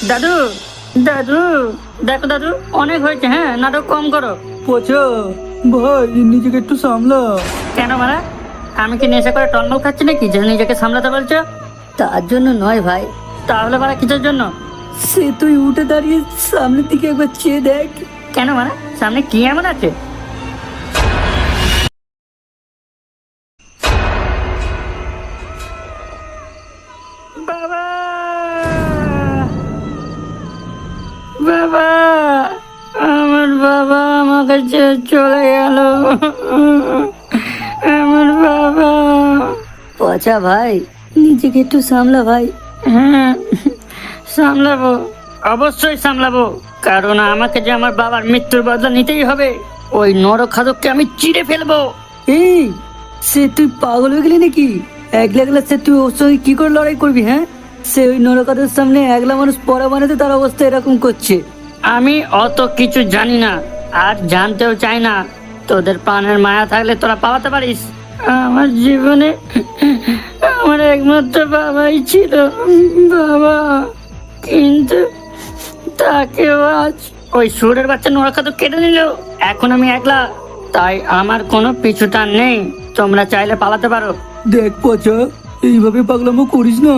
দাদু, দাদু, দেখো দাদু, অনেক হয়েছে, হ্যাঁ নাটক কম করো। পচা ভাই, নিজেকে একটু সামলা। কেন মারা? আমি কি নেশা করে টনমল খাচ্ছি নাকি যে নিজেকে সামলাতে বলছো? তার জন্য নয় ভাই, তাহলে মারা কিসের জন্য? সে তুই উঠে দাঁড়িয়ে সামনের দিকে একবার চেয়ে দেখ। কেন মারা, সামনে কি এমন আছে? বাবা, বাবা, আমার বাবা আমাকে ছেড়ে চলে গেল। আমার বাবা। পচা ভাই, নিজেকে একটু সামলা ভাই। হ্যাঁ, সামলাবো, অবশ্যই সামলাবো, কারণ আমাকে যে আমার বাবার মৃত্যুর বদলা নিতেই হবে। ওই নরখাদককে আমি চিড়ে ফেলবো। এই, সে তুই পাগল হয়ে গেলি নাকি? একলা একলা সে তুই ওর সঙ্গে কি করে লড়াই করবি? হ্যাঁ, সে ওই নরকাদের সামনে একলা মানুষ পড়া বানাতে তার অবস্থা এরকম করছে। আমি অত কিছু জানি না, আর জানতেও চাই না। তোদের প্রাণের মায়া থাকলে তোরা পালাতে পারিস। আমার জীবনে আমার একমাত্র বাবাই ছিল, বাবা, কিন্তু তাকেও আজ ওই সুরের বাচ্চা নরখাদক কেটে নিল। এখন আমি একলা, তাই আমার কোনো পিছুটান নেই। তোমরা চাইলে পালাতে পারো। দেখ পচা, এইভাবে পাগলামো করিস না।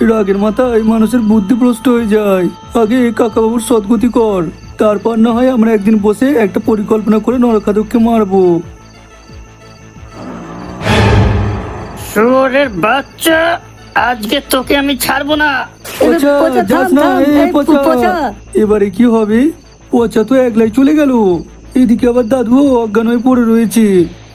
রাগের মাথায় মানুষের বুদ্ধি ভ্রষ্ট হয়ে যায়। আগে কাকাবাবুর সদ্গতি কর, তারপর না হয় আমরা একদিন বসে একটা পরিকল্পনা করে নরখাদককে মারবো। সুরের বাচ্চা, আজকে তোকে আমি ছাড়বো না। পচা, পচা, যাস থাম, না, থাম, এই এই পচা। পচা। এবারে কি হবে? পচা তো একলাই চলে গেল, এদিকে আবার দাদু অজ্ঞান হয়ে পড়ে রয়েছে।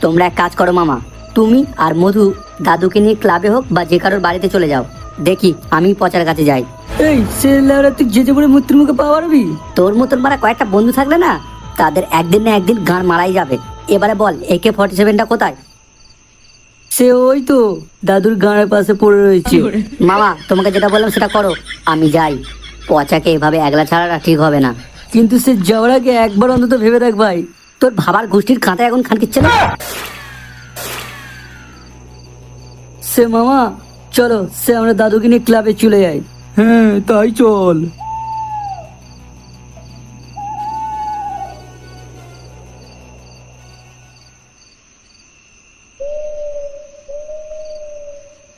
তোমরা এক কাজ করো মামা, তুমি আর মধু দাদুকে নিয়ে ক্লাবে হোক বা যে কারোর বাড়িতে চলে যাও। দেখি আমি পচার কাছে যাই। এই ছেলেরা, তুই যেতে পারে মৃত্যুর মুখে পা মারবি? তোর মতন মারা কয়েকটা বন্ধু থাকলে না, তাদের একদিন না একদিন গান মারাই যাবে। এবারে বল, AK-47টা কোথায়? সে ওই তো দাদুর গানের পাশে পড়ে রয়েছে। মামা, তোমাকে যেটা বললাম সেটা করো, আমি যাই। পচাকে এভাবে একলা ছাড়াটা ঠিক হবে না। কিন্তু সে যাওয়ার আগে একবার অন্তত ভেবে দেখ ভাই, তোর ভাবার গোষ্ঠীর খাতায় এখন খানকিচ্ছে না। সে মামা, চলো সে আমরা দাদুকে নিয়ে ক্লাবে চলে যাই। হ্যাঁ, তাই চল।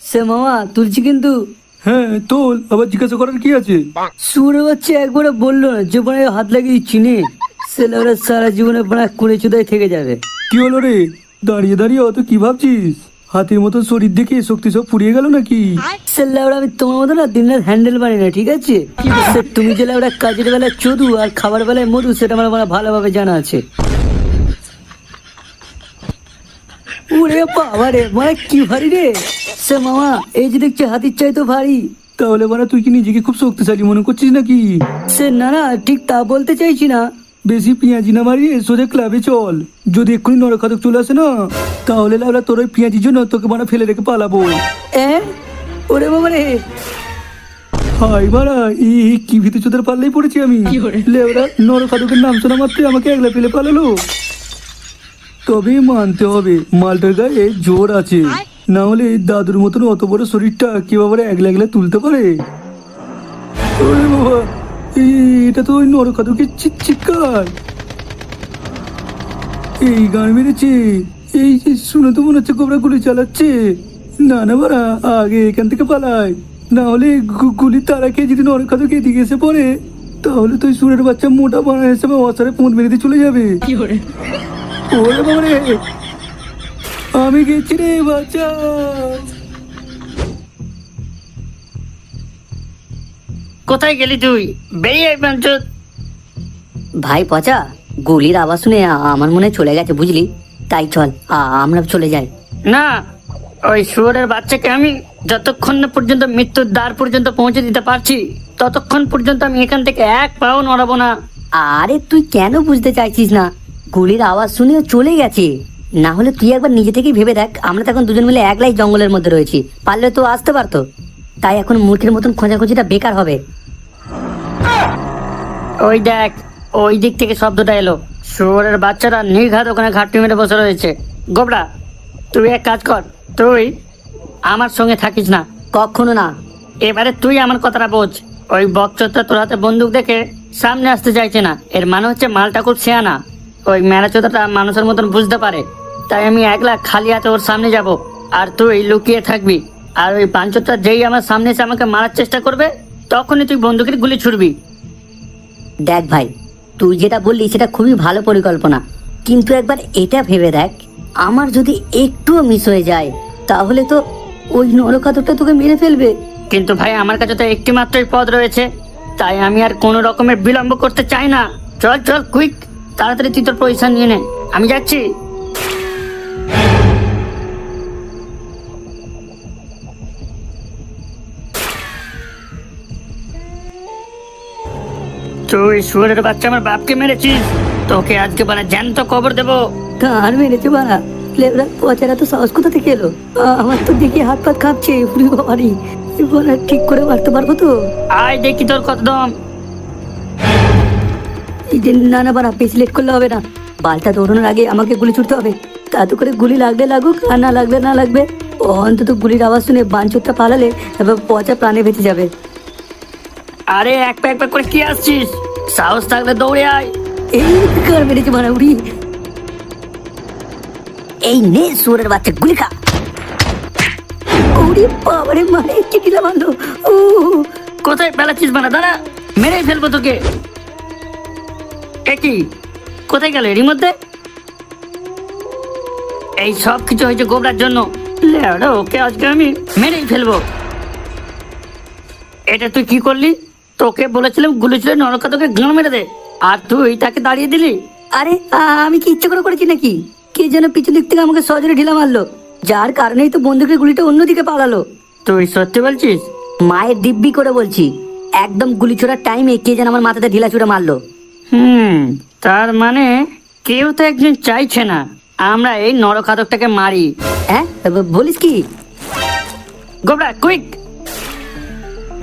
সে মামা তুলছি কিন্তু। হ্যাঁ তোল, আবার জিজ্ঞাসা করার কি আছে? সুরে বাচ্চা একবারে বললো না যে মানে হাত লাগিয়ে চিনে, সে ওরা সারা জীবনে মানে কুড়ে চুদাই থেকে যাবে। কি হলো রে? দাঁড়িয়ে দাঁড়িয়ে অত কি ভাবছিস? হাতির মতো শরীর দেখে শক্তি সব ফুরিয়ে গেল নাকি? সে লেবড়া, আমি তোমার মতো না দিন রাত হ্যান্ডেল মারি না, ঠিক আছে? সে তুমি যে লেবড়া কাজের বেলায় চদু আর খাবার বেলায় মধু, সেটা আমার মানে ভালোভাবে জানা আছে। ওরে বাবা রে, মানে কি ভারী রে! সে মামা, এই যে দেখছি হাতির চাই তো ভারী। তাহলে মানে তুই কি নিজেকে খুব শক্তিশালী মনে করছিস নাকি? সে না না, ঠিক তা বলতে চাইছি না। বেশি পেঁয়াজি না মারিয়ে সোজা ক্লাবে চল। যদি এক্ষুনি নরখাদক চলে আসে না, তাহলে লাউলা তোর ওই পেঁয়াজির জন্য তোকে মানে ফেলে রেখে পালাবো। ওরে বাবা রে! হাই মারা, এই কি ভীতি চোদের পাল্লেই পড়েছি আমি। লেওরা নরখাদকের নাম শোনা মাত্রই আমাকে একলা ফেলে পালালো। তবে মানতে হবে মালটার গায়ে জোর আছে, না হলে এই দাদুর মতন অত বড় শরীরটা কেউ আবার একলা একলা তুলতে পারে? ওরে বাবা, এটা তো ওই নরখাদকের চিৎকার। এই গান মেরেছে, এই যে শুনে তো মনে হচ্ছে কোবরা গুলি চালাচ্ছে। না না বাড়া, আগে এখান থেকে পালাই, না হলে গুলি তারা খেয়ে যদি নরখাদক এদিকে এসে পড়ে, তাহলে তো সুরের বাচ্চা মোটা বানা হিসেবে অসারে পোঁত মেরে দিয়ে চলে যাবে। ওরে বাবা রে, আমি গেছি রে বাচ্চা। কোথায় গেলি তুই? বেরিয়ে আয় বাঞ্চোত। ভাই পচা, গুলির আওয়াজ শুনে আমার মনে চলে গেছে বুঝলি, তাই চল আমরা চলে যাই। না, ওই শুয়োরের বাচ্চাকে আমি যতক্ষণ না পর্যন্ত মৃত্যুর দ্বার পর্যন্ত পৌঁছে দিতে পারছি, ততক্ষণ পর্যন্ত আমি এখান থেকে এক পাও নড়াবো না। আরে তুই কেন বুঝতে চাইছিস না? গুলির আওয়াজ শুনে চলে গেছে। না হলে তুই একবার নিজে থেকেই ভেবে দেখ, আমরা তো এখন দুজন মিলে একলাই জঙ্গলের মধ্যে রয়েছি, পারলে তো আসতে পারতো। তাই এখন মূর্খের মতন খোঁজাখুঁজিটা বেকার হবে। ওই দেখ, ওই দিক থেকে শব্দটা এলো। শুয়োরের বাচ্চারা নির্ঘাত ওখানে ঘাটতি মেরে বসে রয়েছে। গোবরা, তুই এক কাজ কর, তুই আমার সঙ্গে থাকিস না। কখনো না। এবারে তুই আমার কথাটা বোঝ। ওই বকচোদটা তোর হাতে বন্দুক দেখে সামনে আসতে চাইছে না, এর মানে হচ্ছে মালটা খুব শেয়ানা। ওই মেরাচোদাটা মানুষের মতন বুঝতে পারে, তাই আমি একলা খালি হাতে ওর সামনে যাব, আর তুই লুকিয়ে থাকবি। আর ওই পাঁচটা যেই আমার সামনে এসে আমাকে মারার চেষ্টা করবে, তখনই তুই বন্দুকের গুলি ছুড়বি। দেখ ভাই, তুই যেটা বললি সেটা খুবই ভালো পরিকল্পনা, কিন্তু একবার এটা ভেবে দেখ, আমার যদি একটুও মিস হয়ে যায় তাহলে তো ওই নরকাতকটা তোকে মেরে ফেলবে। কিন্তু ভাই আমার কাছে তো একটি মাত্রই পদ রয়েছে, তাই আমি আর কোনো রকমের বিলম্ব করতে চাই না। চল চল কুইক, তাড়াতাড়ি তুই তোর পয়সা নিয়ে নে, আমি যাচ্ছি। তুই শুয়োরের বাচ্চা আমার বাপকে মেরেছিস, তোকে আজকে বলে জ্যান্ত কবর দেবো। কার মেরেছে বাড়া? লেবরা পচারা তো সাহস কোথা থেকে এলো? আমার তো দেখি হাত পাত কাঁপছে, পুরি বাবারি, বলা ঠিক করে মারতে পারবো তো? আয় দেখি তোর কত দম। এই যে না না বাড়া, বেশি লেট করলে হবে না, বালটা দৌড়ানোর আগে আমাকে গুলি ছুটতে হবে। তাতে করে গুলি লাগলে লাগুক আর না লাগলে না লাগবে, অন্তত গুলির আওয়াজ শুনে বাঞ্চোরটা পালালে এবার পচা প্রাণে বেঁচে যাবে। আরে এক প্যাক প্যাক করে কি আসছিস? সাহস থাকলে দৌড়ে আয়। এই কার মেরেছে মারা উড়ি? এই নে সুরের বাচ্চা, গুলি খা। ওরে বাবারে, মানে চিটিলা মারলো। ও কোথায় পেলাচ্ছিস বানা? দাঁড়া, মেরেই ফেলবো তোকে। কি কোথায় গেল এরই মধ্যে? এই সব কিছু হয়েছে গোবরার জন্য। লেওড়া, ওকে আজকে আমি মেরেই ফেলবো। এটা তুই কি করলি? তোকে বলেছিলাম গুলি ছুড়ে নরকা তোকে গাঁ মেরে দে, আর তুই তাকে দাঁড়িয়ে দিলি। আরে আমি কি ইচ্ছে করে করেছি নাকি? কে যেন পিছু দিক থেকে আমাকে সজরে ঢিলা মারলো, যার কারণেই তো বন্দুকের গুলিটা অন্যদিকে পালালো। তুই সত্যি বলছিস? মায়ের দিব্যি করে বলছি, একদম গুলি ছোড়ার টাইমে কে যেন আমার মাথাতে ঢিলা ছুড়ে মারলো। তার মানে কেউ তো একজন চাইছে না আমরা এই নরখাদকটাকে মারি। হ্যাঁ বলিস কি? গোবরা কুইক।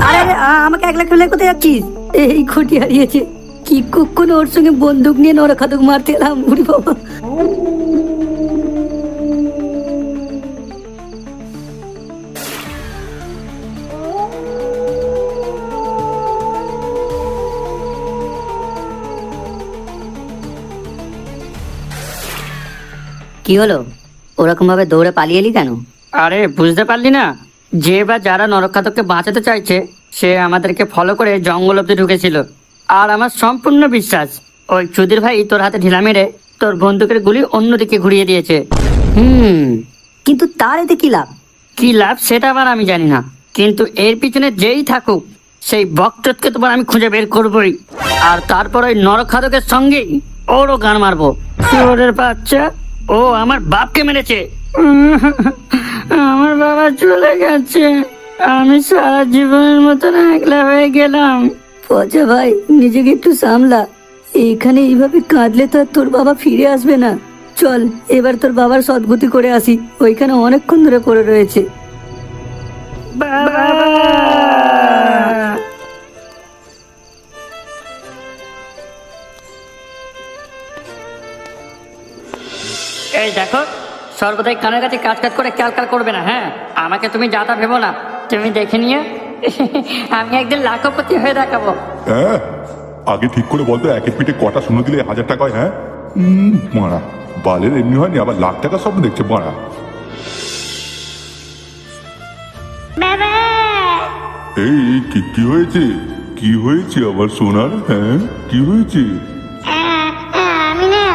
আরে আমাকে একলা ফেলে কোথায় যাচ্ছিস? এই খুঁটি হারিয়েছে, কি কখনো ওর সঙ্গে বন্দুক নিয়ে নরখাদক মারতে এলাম? বুড়ি বাবা, কি হলো? ওরকম ভাবে দৌড়ে পালিয়ে এলি কেন? আরে বুঝতে পারলি না, যে বা যারা নরখাদককে বাঁচাতে চাইছে সে আমাদেরকে ফলো করে জঙ্গল অব্দি ঢুকেছিল। আর আমার সম্পূর্ণ বিশ্বাস ওই চুদির ভাই তোর হাতে ঢিলা মেরে তোর বন্দুকের গুলি অন্যদিকে ঘুরিয়ে দিয়েছে। কিন্তু তার এতে কি লাভ? কি লাভ সেটা আবার আমি জানি না, কিন্তু এর পিছনে যেই থাকুক সেই বকচোদকে তোমার আমি খুঁজে বের করবই, আর তারপর ওই নরখাদকের সঙ্গেই ওরও গান মারবো। শুয়োরের বাচ্চা, ও আমার বাপকে মেরেছে। আমার বাবা চলে গেছে, আমি সারা জীবনের মতন একলা হয়ে গেলাম। পচা ভাই, নিজেকে একটু সামলা, এখানে এইভাবে কাঁদলে তো আর তোর বাবা ফিরে আসবে না। চল এবার তোর বাবার সদ্গতি করে আসি, ওইখানে অনেকক্ষণ ধরে পড়ে রয়েছে। বাবা! এই দেখো, সর্বদাই কানের কাছে কাজ কাজ করে ক্যালকাল করবে না। হ্যাঁ, আমাকে তুমি যা তা ভেবো না, তুমি দেখে নিয়ে আমি একদিন লাখপতি হয়ে দেখাবো। হ্যাঁ, আগে ঠিক করে বলতো একের পিঠে কটা শূন্য দিলে 1000 টাকা হয়? হ্যাঁ মারা, বালের এমনি হয়নি, আবার লাখ টাকা স্বপ্ন দেখছে মারা। এই কি হয়েছে? কি হয়েছে আমার সোনার? হ্যাঁ কি হয়েছে? আমি না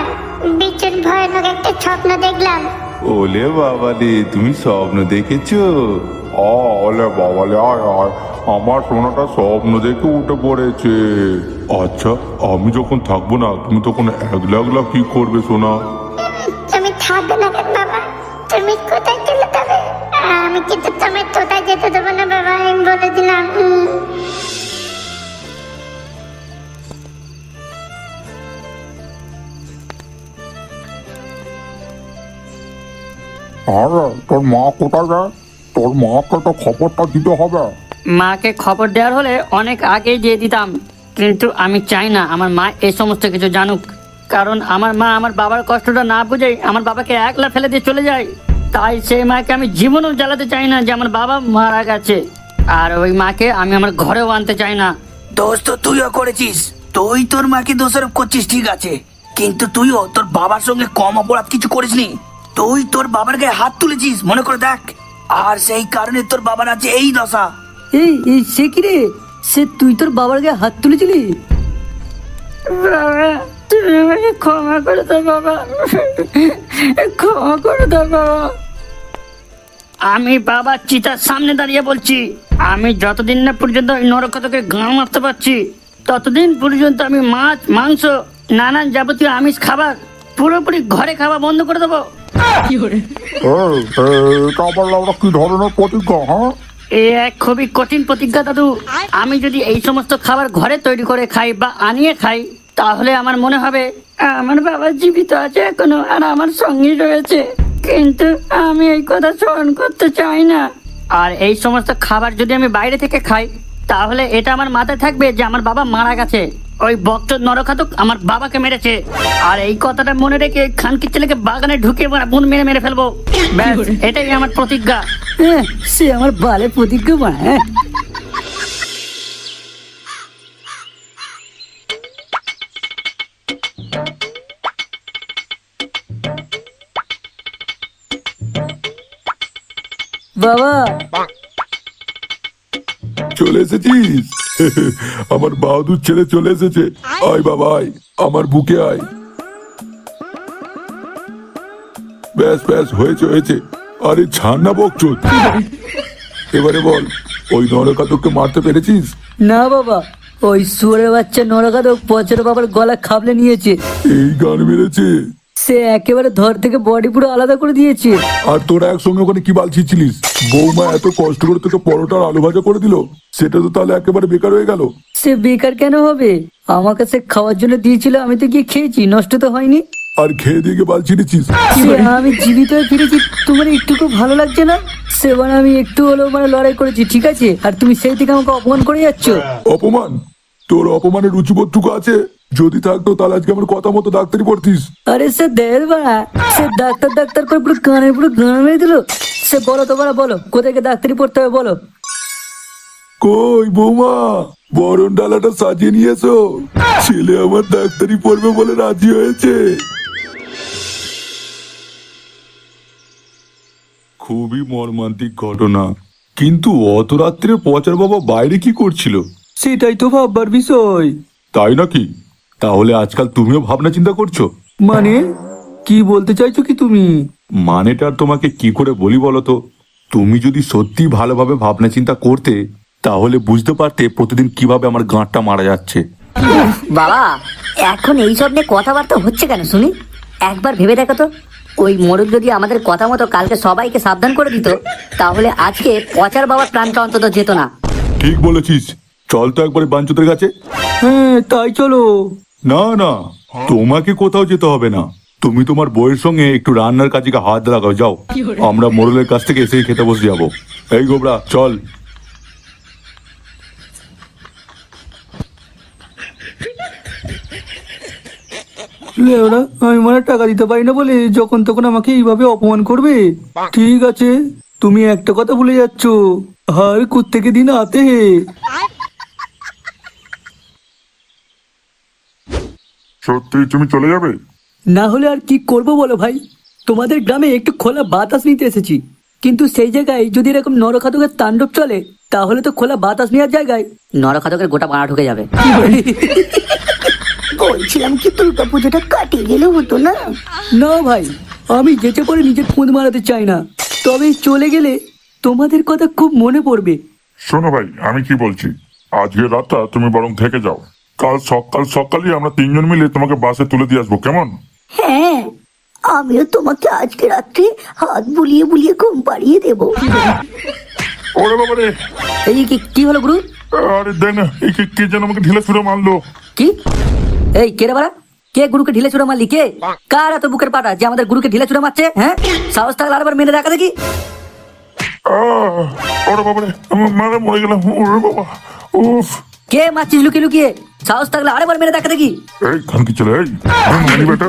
বিচ্ছুর ভয়ানক একটা স্বপ্ন দেখলাম। ওলে বাবালে, তুমি স্বপ্ন দেখেছো? ওলে বাবালে, আয় আয়, আমার সোনাটা স্বপ্ন দেখে উঠে পড়েছে। আচ্ছা, আমি যখন থাকবো না তুমি তখন একলা একলা কি করবে সোনা? তুমি থাকবে না কেন বাবা? তুমি কোথায় গেলে তবে? আমি কিন্তু তোমার কোথায় যেতে দেবো না বাবা, আমি বলে দিলাম। আরে তোর মা কোথায় যায়? তোর মাকে তো খবরটা দিতে হবে। মাকে খবর দেওয়ার হলে অনেক আগেই দিয়ে দিতাম, কিন্তু আমি চাই না আমার মা এই সমস্ত কিছু জানুক, কারণ আমার মা আমার বাবার কষ্টটা না বুঝেই আমার বাবাকে একলা ফেলে দিয়ে চলে যায়। তাই সেই মাকে আমি জীবনেও জ্বালাতে চাই না যে আমার বাবা মারা গেছে। আর ওই মাকে আমি আমার ঘরেও আনতে চাই না। দোষ তো তুইও করেছিস, তুই তোর মাকে দোষারোপ করছিস ঠিক আছে, কিন্তু তুইও তোর বাবার সঙ্গে কম অপরাধ কিছু করিসনি। তুই তোর বাবার গায়ে হাত তুলেছিস মনে করে দেখ, আর সেই কারণে তোর বাবার আছে এই দশা। এই সে কি রে, সে তুই তোর বাবার গায়ে হাত তুলেছিলি? বাবা তুমি আমাকে ক্ষমা করে দাও বাবা, ক্ষমা করে দাও বাবা। আমি বাবার চিতার সামনে দাঁড়িয়ে বলছি, আমি যতদিন না পর্যন্ত ওই নরকতকে গাঁ মারতে পারছি ততদিন পর্যন্ত আমি মাছ মাংস নানান যাবতীয় আমিষ খাবার পুরোপুরি ঘরে খাওয়া বন্ধ করে দেবো। এটা আবার আমরা কি ধরনের প্রতিজ্ঞা? হ্যাঁ, এ এক খুবই কঠিন প্রতিজ্ঞা দাদু। আমি যদি এই সমস্ত খাবার ঘরে তৈরি করে খাই বা আনিয়ে খাই তাহলে আমার মনে হবে আমার বাবা জীবিত আছে এখনো আর আমার সঙ্গী রয়েছে, কিন্তু আমি এই কথা স্মরণ করতে চাই না। আর এই সমস্ত খাবার যদি আমি বাইরে থেকে খাই তাহলে এটা আমার মাথায় থাকবে যে আমার বাবা মারা গেছে, ওই বক্ত নরখাতক আমার বাবাকে মেরেছে। আর এই কথাটা মনে রেখে খানকির ছেলেকে বাগানে ঢুকে বোন মেরে ফেলবো। ব্যাস, এটাই আমার প্রতিজ্ঞা। সে আমার বালে প্রতিজ্ঞা বানা। বাবা চলে এসেছিস? আমার বাহাদুর ছেলে চলে এসেছে। আয় বাবা আয়, আমার বুকে আয়। ব্যাস ব্যাস, হয়েছে হয়েছে। আরে ছাড় না বকচোদ। এবারে বল, ওই নরকাতককে মারতে পেরেছিস? না বাবা, ওই সুরের বাচ্চা নরকাতক পচের বাবার গলা খাবলে নিয়েছে। এই গান মেরেছে? সে একেবারে ধর থেকে বডি পুরো আলাদা করে দিয়েছে। আর তোরা একসঙ্গে ওখানে কি বালছিছিলিস? বৌমা এত কষ্ট করে তোকে পরোটা আর আলু ভাজা করে দিল, সেটা তো তাহলে একেবারে বেকার হয়ে গেল। সে বেকার কেন হবে? আমাকে সে খাওয়ার জন্য দিয়েছিল, আমি তো গিয়ে খেয়েছি, নষ্ট তো হয়নি। আর খেয়ে দিয়ে বালছি নিচ্ছিস? সে আমি জীবিত হয়ে ফিরেছি, তোমার একটুকু ভালো লাগছে না? সেবার আমি একটু হলেও লড়াই করেছি, ঠিক আছে? আর তুমি সেই থেকে আমাকে অপমান করে যাচ্ছ। অপমান? তোর অপমানের রুচিবোধটুকু আছে? যদি থাকতো তাহলে আজকে আমার কথা মতো ডাক্তারি পড়তিস। আরে সে দেখ বাড়া, সে ডাক্তার করে পুরো গান মেরে দিল। সে বলো তো বাড়া, বলো কোথায় গিয়ে ডাক্তারি পড়তে হবে বলো। কই বৌমা, বরণ ডালাটা সাজিয়ে নিয়ে এসো, ছেলে আমার ডাক্তারি পড়বে বলে রাজি হয়েছে। খুবই মর্মান্তিক ঘটনা, কিন্তু অত রাত্রে পচার বাবা বাইরে কি করছিল? সেটাই তো ভাববার বিষয়। তাই নাকি? তাহলে আজকাল তুমিও ভাবনা চিন্তা করছো? মানে কি বলতে চাইছো কি তুমি? মানেটা আর তোমাকে কি করে বলি বলো তো? তুমি যদি সত্যি ভালোভাবে ভাবনা চিন্তা করতে তাহলে বুঝতে পারতে প্রতিদিন কিভাবে আমার গাঁটটা মারা যাচ্ছে। বাবা, এখন এইসব নিয়ে কথাবার্তা হচ্ছে কেন শুনি? একবার ভেবে দেখো তো, ওই মোড়ক যদি আমাদের কথা মতো কালকে সবাইকে সাবধান করে দিত তাহলে আজকে পচার বাবার প্রাণটা অন্তত যেত না। ঠিক বলেছিস, চল তো একবার বাঞ্চুদের কাছে। হ্যাঁ তাই চলো। না না, তোমাকে কোথাও যেতে হবে না, তুমি তোমার বউয়ের সঙ্গে একটু রান্নার কাজে হাত লাগাও, যাও। আমরা মোড়লের কাছ থেকে এসেই খেতে বসে যাবো। এই গোবরা চল। লেওরা, আমি মানে টাকা দিতে পারি না বলে যখন তখন আমাকে এইভাবে অপমান করবে? ঠিক আছে, তুমি একটা কথা ভুলে যাচ্ছ, হার কুত্তেকে দিন আতে হে। সত্যি তুমি চলে যাবে? না হলে আর কি করবো বলো ভাই? তোমাদের গ্রামে একটু খোলা বাতাস নিতে এসেছি, কিন্তু সেই জায়গায় যদি এরকম নরখাতকের তাণ্ডব চলে তাহলে তো খোলা বাতাস নেওয়ার জায়গায় নরখাতকের গোটা পাড়া ঢুকে যাবে। বলছিলাম কি দুর্গা পুজোটা কাটিয়ে গেলে হতো না? না ভাই, আমি যেতে পরে নিজের খুঁত মারাতে চাই না, তবে চলে গেলে তোমাদের কথা খুব মনে পড়বে। শোনো ভাই, আমি কি বলছি, আজকের রাতটা তুমি বরং থেকে যাও, কাল সকালই আমরা তিনজন মিলে তোমাকে বাসে তুলে দিয়ে আসবো, কেমন? হ্যাঁ, আমিও তোমাকে আজকে রাত্রে হাত বুলিয়ে বুলিয়ে ঘুম পাড়িয়ে দেবো। ওরে বাবা রে, এই কি হলো গুরু? আরে দেখ না, এই কে যেন আমাকে ঢিলে ছুঁড়ে মারলো। কি? এই কে রে বাড়া? কে গুরুকে ঢিলে ছুড়ে মারলি? কে? কার এত বুকের পাটা যে আমাদের গুরুকে ঢিলে ছুড়ে মারছে? হ্যাঁ, সাহস থাকলে আরেকবার মেরে দেখা দেখি। ওরে বাবা রে, আমার মারা মরে গেলাম। ওরে বাবা, উফ। কে মারছিস লুকিয়ে লুকিয়ে? সাহস থাকলে আরেকবার মেরে দেখা দেখি। এই খানকি ছেলে, এই মানি বেটা,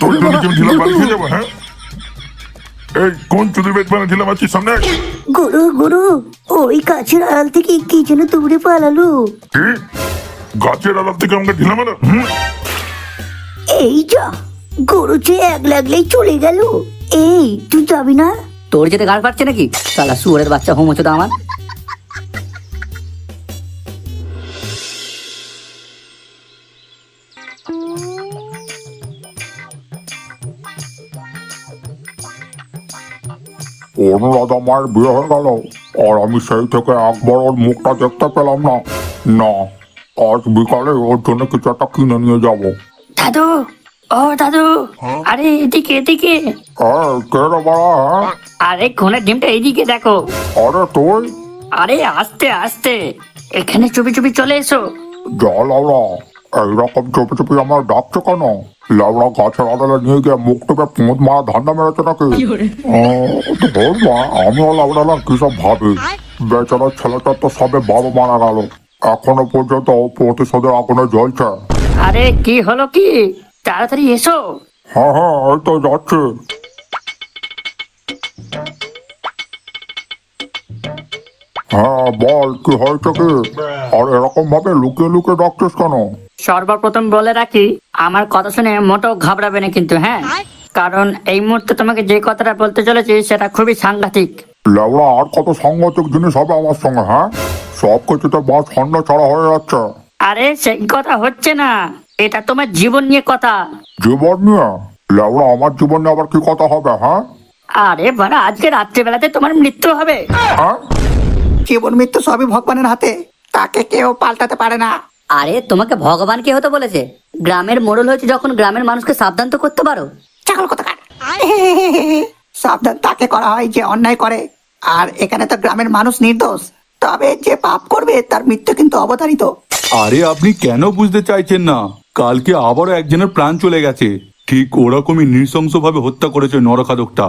তোর জন্য কি আমি ঢিলা বাড়ি খেয়ে যাবো? হ্যাঁ, এই কোন চুদি বেদ বানিয়েছিলাম আছি সামনে? গুরু গুরু, ওই গাছের আড়াল থেকে কি যেন দৌড়ে পালালো। কি? গাছের আড়াল থেকে আমাকে ঢিলা মারা? এই যা, গরু যে এক লাগলেই চলে গেল। এই তুই যাবি না? তোর যেতে গাড় পাচ্ছে নাকি শালা শুয়োরের বাচ্চা হোমোচোদা আমার। অনুরাধা মায়ের বিয়ে হয়ে গেল, আর আমি সেই থেকে একবার ওর মুখটা দেখতে পেলাম না। না, আজ বিকালে ওর জন্য কিছু একটা কিনে নিয়ে যাবো। দাদু, ও দাদু, আরে এদিকে এদিকে। কে রে বাড়া? হ্যাঁ, আরে কোনের ডিমটা এইদিকে দেখো। আরে তুই আরে আস্তে আস্তে, এখানে চুপি চুপি চলে এসো। যা লাউড়া, এইরকম চুপি চুপি আমার ডাকছো কেন? লাউড়া গাছের আড়ালে নিয়ে গিয়ে মুখ টিপে পুঁত মারা ধান্দা মেরেছে নাকি? ধর মা, আমিও লাউড়ালাম কি সব ভাবি। বেচারা ছেলেটার তো সবে বাবা মারা গেল, এখনো পর্যন্ত ও প্রতিশোধের আগুনে জ্বলছে। আরে কি হলো কি, তাড়াতাড়ি এসো। হ্যাঁ হ্যাঁ, এই তো যাচ্ছে। হ্যাঁ বল, কি হয়েছে কি? আর এরকম ভাবে লুকিয়ে লুকিয়ে ডাকছিস কেন? সর্বপ্রথম বলে রাখি, আমার কথা শুনে মোটেও ঘাবড়াবে না কিন্তু, হ্যাঁ? কারণ এই মুহূর্তে তোমাকে যে কথাটা বলতে চলেছি সেটা খুবই সাংঘাতিক। লেওড়া, আর কত সাংঘাতিক জিনিস হবে আমার সঙ্গে? হ্যাঁ, সব কিছুতে বাস ঠান্ডা ছাড়া হয়ে যাচ্ছে। আরে সেই কথা হচ্ছে না, এটা তোমার জীবন নিয়ে কথা। জীবন নিয়ে? লেওড়া, আমার জীবন নিয়ে আবার কি কথা হবে? হ্যাঁ আরে বাড়া, আজকে রাত্রিবেলাতে তোমার মৃত্যু হবে। হ্যাঁ, জীবন মৃত্যু সবই ভগবানের হাতে, তাকে কেউ পাল্টাতে পারে না। আরে তোমাকে ভগবান কে হতে বলেছে? গ্রামের মোড়ল হয়েছে যখন গ্রামের মানুষকে সাবধান তো করতে পারো। ছাগল কোথাকার। সাবধান তাকে করা হয় যে অন্যায় করে, আর এখানে তো গ্রামের মানুষ নির্দোষ। তবে যে পাপ করবে তার মৃত্যু কিন্তু অবধারিত। আরে আপনি কেন বুঝতে চাইছেন না? কালকে আবারও একজনের প্রাণ চলে গেছে, ঠিক ওরকমই নৃশংসভাবে হত্যা করেছে নরখাদকটা।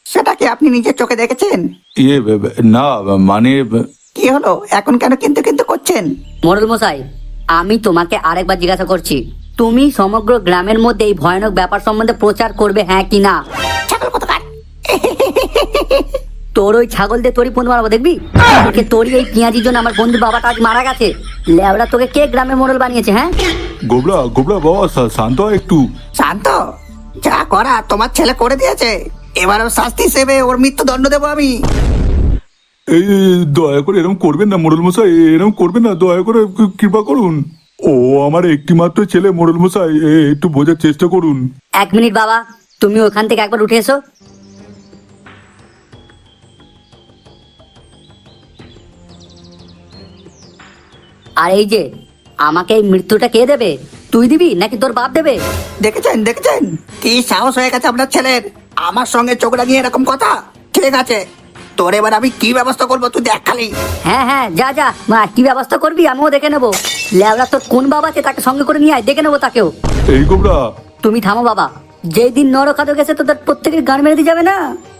সেটা কি আপনি নিজের চোখে দেখেছেন? না মানে কি হলো এখন কেন কিন্তু কিন্তু করছেন? মোড়ল মশাই, আমি তোমাকে আরেকবার জিজ্ঞাসা করছি, তুমি সমগ্র গ্রামের মধ্যে এই ভয়ানক ব্যাপার সম্বন্ধে প্রচার করবে, হ্যাঁ কি না? ছাগল কোথাকার। তোর ওই ছাগল দিয়ে তোরই ফোন মারাবো, দেখবি? তোরই এই পেঁয়াজির জন্য আমার বন্ধু বাবাটা আজ মারা গেছে। লেবড়া, তোকে কে গ্রামের মোড়ল বানিয়েছে? হ্যাঁ, গোবরা গোবরা বাবা, শান্ত হ একটু। শান্ত, যা করা তোমার ছেলে করে দিয়েছে, এবারও শাস্তি হিসেবে ওর মৃত্যুদণ্ড দেবো আমি। এই দয়া করে এরকম করবেন না মোড়ল মশাই, এরকম করবেন না, দয়া করে কৃপা করুন। ও আমার একটি মাত্র ছেলে মোড়ল মশাই, একটু বোঝার চেষ্টা করুন। 1 মিনিট বাবা, তুমি ওখান থেকে একবার উঠে এসো। আর এই যে, আমাকে এই মৃত্যুটা কে দেবে? তুই দিবি নাকি তোর বাপ দেবে? দেখেছেন দেখেছেন কি সাহস হয়ে গেছে আপনার ছেলের, আমার সঙ্গে চোখ লাগিয়ে এরকম কথা। ঠিক আছে, তোর এবার আমি কি ব্যবস্থা করবো তুই দেখ খালি। হ্যাঁ হ্যাঁ, যা যা মা, কি ব্যবস্থা করবি আমিও দেখে নেবো। লেবড়া, তোর কোন বাবা আছে তাকে সঙ্গে করে নিয়ে আয়, দেখে নেবো তাকেও। এই গোবরা, তুমি থামো বাবা, যেই দিন নরখাদক গেছে তোদের প্রত্যেকের গান মেরে দিয়ে যাবে না,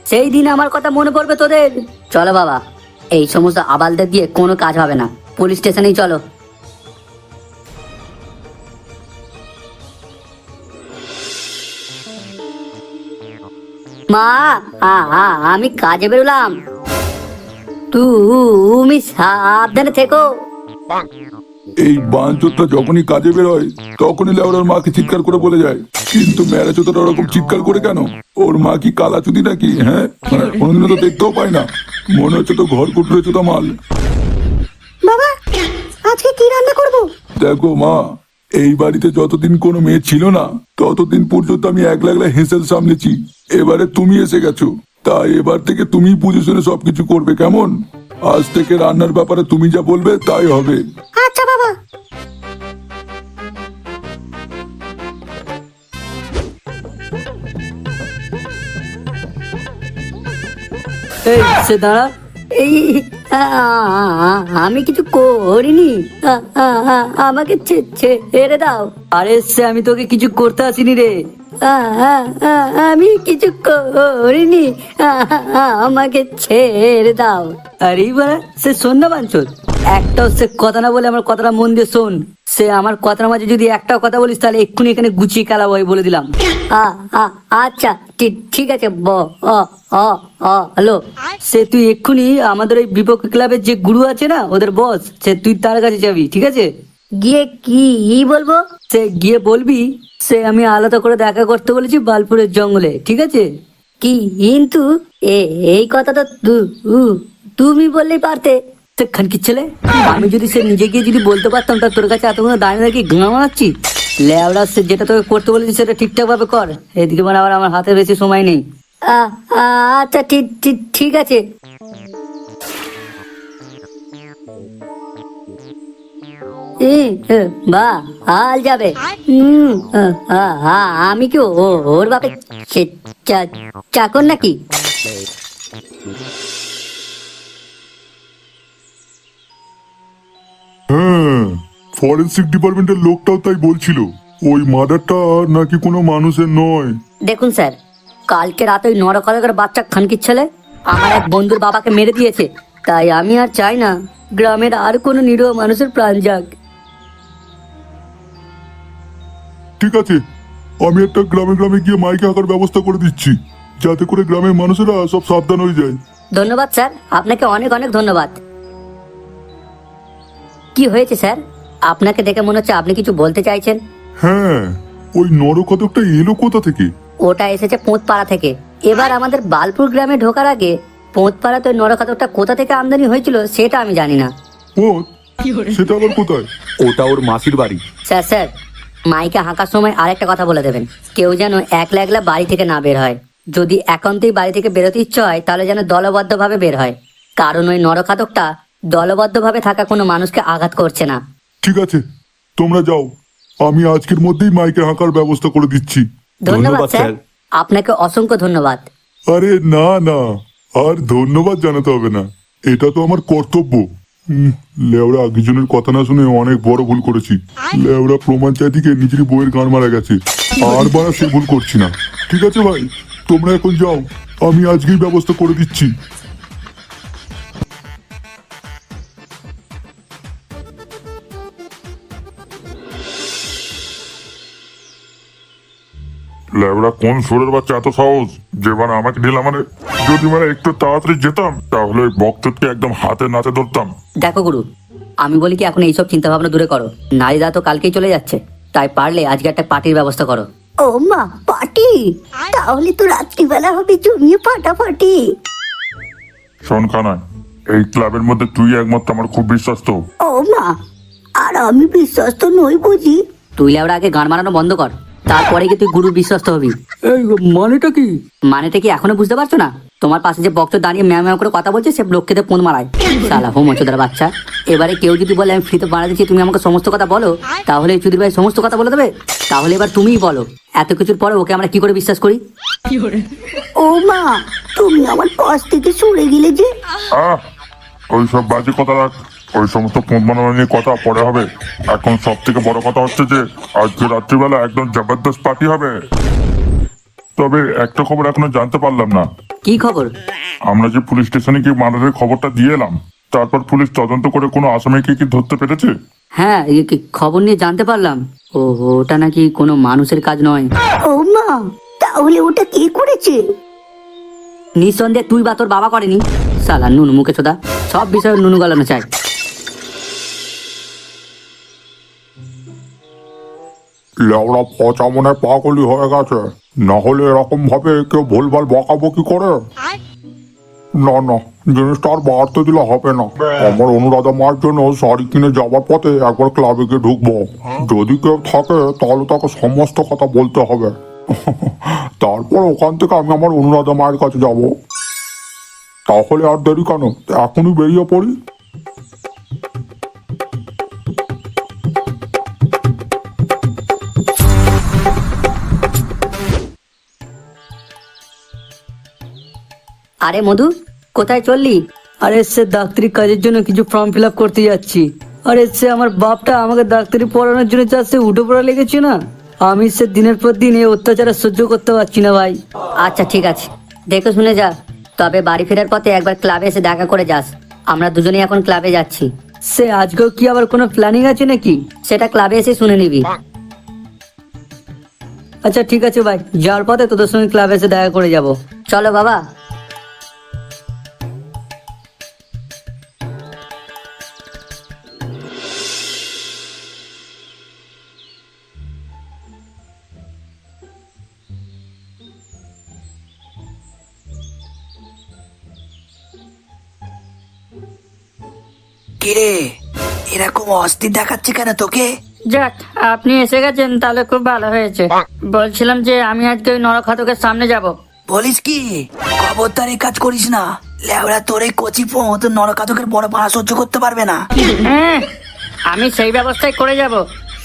সেই দিন আমার কথা মনে পড়বে তোদের। চলো বাবা, এই সমস্ত আবালদের দিয়ে কোনো কাজ হবে না, পুলিশ স্টেশনেই চলো। মা, আমি কাজে বেরোলাম, তুমি সাবধানে থেকো। এই বাঞ্চোরটা যখনই কাজে বেরোয় তখনই লেওড়ার মাকে চিৎকার করে বলে যায়, কিন্তু ম্যারাচোদাটা ওরকম চিৎকার করে কেন? ওর মা কি কালাচুদি নাকি? হ্যাঁ, কোনোদিনও তো দেখতেও পাই না, মনে হচ্ছে তো ঘর কুটরে চোদা মাল। বাবা, আজকে কি রান্না করব? দেখো মা, এই বাড়িতে যতদিন কোনো মেয়ে ছিল না ততদিন পর্যন্ত আমি একলা একলা হেসেল সামলেছি। এবারে তুমি এসে গেছো, তাই এবার থেকে তুমি বুঝে শুনে সবকিছু করবে, কেমন? আজ থেকে রান্নার ব্যাপারে তুমি যা বলবে তাই হবে। আচ্ছা বাবা। এই সে দাঁড়া, এই আমি কিছু করিনি, আমাকে ছেড়ে দাও। আরে সে আমি তোকে কিছু করতে আসিনি রে, আমি কিছু করিনি, আমাকে ছেড়ে দাও। আরে বাড়া, সে শোন না বাঞ্চল, একটাও সে কথা না বলে আমার কথাটা মন দিয়ে শোন। সে আমার কথার মাঝে যদি একটাও কথা বলিস তাহলে এক্ষুনি এখানে গুছিয়ে খেলাবো, বলে দিলাম। আচ্ছা ঠিক আছে, হ্যালো। সে তুই এক্ষুনি আমাদের ওই বিপক্ষ ক্লাবের যে গুরু আছে না, ওদের বস, সে তুই তার কাছে যাবি, ঠিক আছে? গিয়ে কি বলবো? সে গিয়ে বলবি সে আমি আলাদা করে দেখা করতে বলেছি বালপুরের জঙ্গলে, ঠিক আছে? কিন্তু এই কথাটা তুমি বললেই পারতে। সে খানকির ছেলে, আমি যদি সে নিজে গিয়ে যদি বলতে পারতাম তা তোর কাছে এতক্ষণ দাঁড়িয়ে দাঁড়িয়ে গাঁ মারাচ্ছি? লেওড়া, সে যেটা তোকে করতে বলেছি সেটা ঠিকঠাক ভাবে কর। এদিকে মানে আবার আমার হাতে বেশি সময় নেই। আচ্ছা ঠিক আছে। বা হাল যাবে। আমি কি ওর বাপে চাকর নাকি? হ্যাঁ, ফরেন্সিক ডিপার্টমেন্টের লোকটাও তাই বলছিল, ওই মার্ডারটা নাকি কোনো মানুষের নয়। দেখুন স্যার, কালকে রাতে ওই নরকলের বাচ্চা খানকির ছেলে আমার এক বন্ধুর বাবাকে মেরে দিয়েছে। তাই আমি আর চাই না গ্রামের আর কোনো নিরীহ মানুষের প্রাণ যাক। ঠিক আছে, আমি একটা গ্রামে গ্রামে গিয়ে মাইকে আঁকার ব্যবস্থা করে দিচ্ছি, যাতে করে গ্রামের মানুষেরা সব সাবধান হয়ে যায়। ধন্যবাদ স্যার, আপনাকে অনেক অনেক ধন্যবাদ। কি হয়েছে স্যার? আপনাকে দেখে মনে হচ্ছে আপনি কিছু বলতে চাইছেন। হ্যাঁ, ওই নরকতকটা এলো কোথা থেকে? ওটা এসেছে পোঁতপাড়া থেকে। এবার আমাদের বালপুর গ্রামে ঢোকার আগে পোঁতপাড়াতে ওই নরকতকটা কোথা থেকে আমদানি হয়েছিল সেটা আমি জানি না। ও, সেটা আবার কোথায়? ওটা ওর মাসির বাড়ি। স্যার, মাইকে হাঁকার সময় আরেকটা কথা বলে দেবেন, কেউ যেন একলা একলা বাড়ি থেকে না বের হয়। যদি একান্তই বাড়ি থেকে বেরোতে ইচ্ছে হয় তাহলে যেন দলবদ্ধভাবে বের হয়, কারণ ওই নরখাদকটা দলবদ্ধভাবে থাকা কোনো মানুষকে আঘাত করছে না। ঠিক আছে, তোমরা যাও, আমি আজকের মধ্যেই মাইকে হাঁকার ব্যবস্থা করে দিচ্ছি। ধন্যবাদ স্যার, আপনাকে অসংখ্য ধন্যবাদ। আরে না না, আর ধন্যবাদ জানাতে হবে না, এটা তো আমার কর্তব্য। লেওড়া আগেজনের কথা না শুনে অনেক বড় ভুল করেছি। লেওড়া প্রমাণ চাইদিকে নিজের বইয়ের গান মারা গেছে, আর বারা সে ভুল করছি না। ঠিক আছে ভাই, তোমরা এখন যাও, আমি আজকেই ব্যবস্থা করে দিচ্ছি। লেবরা কোন সুরের বাচ্চা এত সহজ যে মানে আমাকে ঢিলা মানে, যদি মানে একটু তাড়াতাড়ি যেতাম তাহলে ওই বক্তকে একদম হাতে নাতে ধরতাম। দেখো গুরু, আমি বলি কি এখন এইসব চিন্তা ভাবনা দূরে করো। নারীদা তো কালকেই চলে যাচ্ছে, তাই পারলে আজকে একটা পার্টির ব্যবস্থা করো। ও মা, পার্টি? তাহলে তো রাত্রিবেলা হবে জমিয়ে ফাটাফাটি। শোন খানা, এই ক্লাবের মধ্যে তুই একমাত্র আমার খুব বিশ্বস্ত। ও মা, আর আমি বিশ্বস্ত নই বুঝি? তুই লেওড়া আগে গান মারানো বন্ধ কর, তারপরে কি তুই গুরু বিশ্বস্ত হবি। এই মানেটা কি? মানেটা কি এখনো বুঝতে পারছো না? তোমার পাশে যে বক্ত দাঁড়িয়ে ম্যাও ম্যাও করে কথা বলছে সে লোককে পোন মারায়। শালা হোমচোদার বাচ্চা। এবারে কেউ যদি বলে আমি ফ্রিতে বাড়া দিচ্ছি, তুমি আমাকে সমস্ত কথা বলো, তাহলে চুদির ভাই সমস্ত কথা বলে দেবে? তাহলে এবার তুমিই বলো, এত কিছুর পরে ওকে আমরা কি করে বিশ্বাস করি? ও মা, তুমি আমার পাশ থেকে সরে গেলে যে। ওই সব বাজে কথা রাখ, ওই সমস্ত ফোন বানানো নিয়ে কথা পরে হবে। এখন সব থেকে বড় কথা হচ্ছে যে আজকে রাত্রিবেলা একদম জবরদস্ত পার্টি হবে। তবে একটা খবর এখনো জানতে পারলাম না। কি খবর? আমরা যে পুলিশ স্টেশনে গিয়ে মার্ডারের খবরটা দিয়ে এলাম, তারপর পুলিশ তদন্ত করে কোনো আসামিকে কি ধরতে পেরেছে? হ্যাঁ, খবর নিয়ে জানতে পারলাম ওটা নাকি কোনো মানুষের কাজ নয়। ও মা, তাহলে ওটা কে করেছে? নিঃসন্দেহে তুই বা তোর বাবা করেনি। শালা নুন মুখে চোদা, সব বিষয়ে নুনু গলানো চাই। লেওড়া পচা মনে পাগলি হয়ে গেছে, না হলে এরকম ভাবে কেউ ভুলভাল বকাবকি করে। না না, জিনিসটা আর বাড়তে দিলে হবে না। আমার অনুরাধা মার জন্য শাড়ি কিনে যাওয়ার পথে একবার ক্লাবে গিয়ে ঢুকবো। যদি কেউ থাকে তাহলে তাকে সমস্ত কথা বলতে হবে। তারপর ওখান থেকে আমি আমার অনুরাধা মায়ের কাছে যাব। তাহলে আর দেরি কেন, এখনই বেরিয়ে পড়ি। আরে মধু, কোথায় চললি? আরে সে ডাক্তারি কাজের জন্য কিছু ফর্ম ফিল আপ করতে যাচ্ছি। আরে সে আমার বাপটা আমাকে ডাক্তারি পড়ানোর জন্য যাচ্ছে, উঠে পড়া লেগেছে না। আমি সে দিনের পর দিন এই অত্যাচার আর সহ্য করতে পারছি না ভাই। আচ্ছা ঠিক আছে, দেখে শুনে যা। তবে বাড়ি ফেরার পথে একবার ক্লাবে এসে দেখা করে যাস। আমরা দুজনেই এখন ক্লাবে যাচ্ছি। সে আজকেও কি আবার কোনো প্ল্যানিং আছে নাকি? সেটা ক্লাবে এসে শুনে নিবি। আচ্ছা ঠিক আছে ভাই, যাওয়ার পথে তোদের সঙ্গে ক্লাবে এসে দেখা করে যাব। চলো বাবা। কিরে, এরকম অস্থির দেখাচ্ছে কেন তোকে? যাক, আপনি এসে গেছেন তাহলে খুব ভালো হয়েছে। বলছিলাম যে আমি আজকে ওই নরখাতকের সামনে যাব। বলিস কি? খবরদার এই কাজ করিস না। লেওরা তোর এই কচি পথ নরকাতকের বড় পাড়া সহ্য করতে পারবে না। হ্যাঁ, আমি সেই ব্যবস্থাই করে যাব।